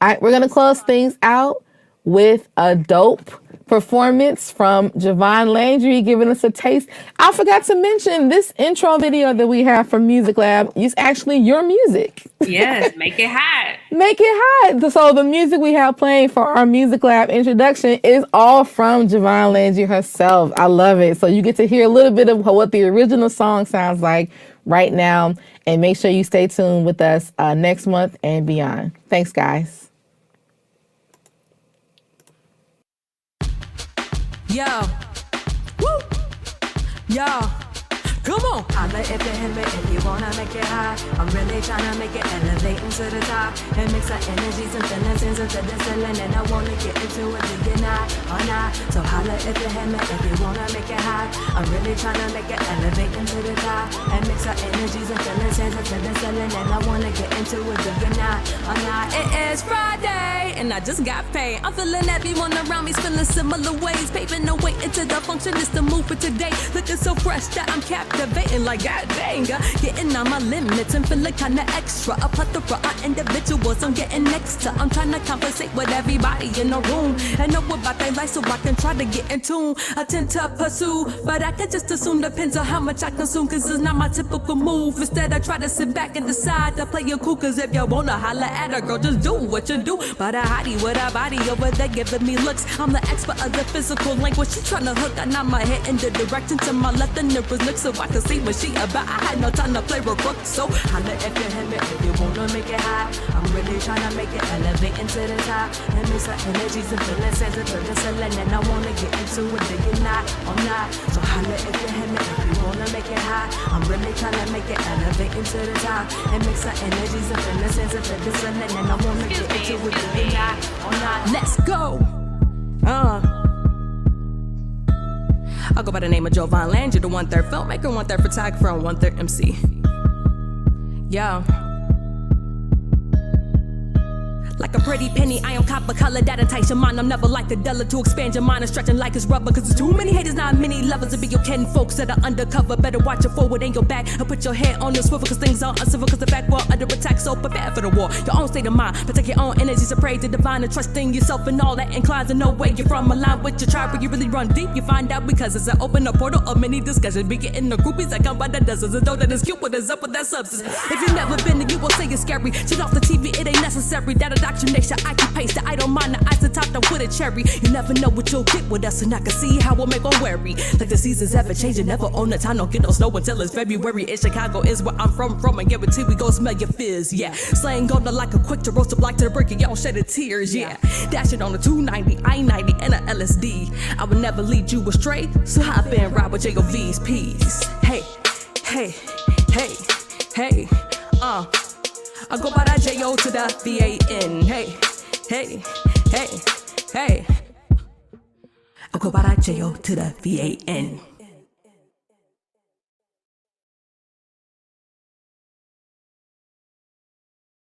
All right, we're going to close things out with a dope performance from Javon Landry giving us a taste. I forgot to mention this intro video that we have from Music Lab is actually your music. Yes, make it hot. Make it hot. So the music we have playing for our Music Lab introduction is all from Javon Landry herself. I love it. So you get to hear a little bit of what the original song sounds like right now. And make sure you stay tuned with us next month and beyond. Thanks, guys. Yo, woo, yo, come on. Holla if you hit me if you wanna make it high. I'm really tryna make it elevating to the top and mix our energies and feelings into the ceiling. And I wanna get into it, do you not or not? So holla if you hit me if you wanna make it high. I'm really tryna make it elevating to the top and mix our energies and feelings into the ceiling. And I wanna get into it, do you not or not? It is Friday and I just got paid. I'm feeling everyone around me's feeling similar ways. Paving the way into the function is the move for today. Looking so fresh that I'm captivating like god dang. Getting on my limits and feeling kinda extra. A plethora of individuals I'm getting next to. I'm trying to conversate with everybody in the room and know about their life so I can try to get in tune. I tend to pursue, but I can just assume depends on how much I consume, cause it's not my typical move. Instead I try to sit back and decide to play it cool, cause if you wanna holla at a girl, just do what you do. But a hottie with a body over there giving me looks. I'm the expert of the physical language. She tryna hook, I nod my head in the direction to my left and it was look so I can see what she about. I had no time to play with crook, so holla if you hit me if you wanna make it high. I'm really tryna make it elevating to the top and mix our energies and feelings into the ceiling. And I wanna get into it, do you not or not? So holla if you hit me if you wanna make it high. I'm really tryna make it elevating to the top and mix our energies and feelings into the ceiling. And I wanna get into it, do you not or not? Let's go. I go by the name of Javon Landry, the 1/3 filmmaker, 1/3 photographer, and 1/3 MC. Yo. Like a pretty penny, I am copper color that entice your mind. I'm never like the Della to expand your mind and stretching like it's rubber. Cause there's too many haters, not many lovers to be your kin. Folks that are undercover, better watch your forward and your back. And put your head on the swivel cause things are uncivil. Cause the back wall under attack, so prepare for the war. Your own state of mind, protect your own energies and pray to divine. And trust in yourself and all that inclines to know where you're from. Align with your tribe where you really run deep. You find out because it's an open up portal of many discussions. Be getting the groupies that come by the dozens. And though that is cute, what is up with that substance? If you've never been there, you will say it's scary. Shit off the TV, it ain't necessary. That indoctrination, I can paste that I don't mind the ice to top with a cherry. You never know what you'll get with us, and I can see how we'll make one worry. Like the seasons ever changing, never on the time, don't get no snow until it's February. In Chicago is where I'm from, and guarantee we gon' smell your fizz, yeah. Slaying golden like a quick to roast a block to the brick, and y'all shed the tears, yeah. Dashing on the 290, I-90, and a LSD. I would never lead you astray, so hop in, ride with JOV's peace. Hey, hey, hey, hey, I go by that J-O to the V-A-N, hey. Hey, hey, hey. I go by that J-O to the V-A-N.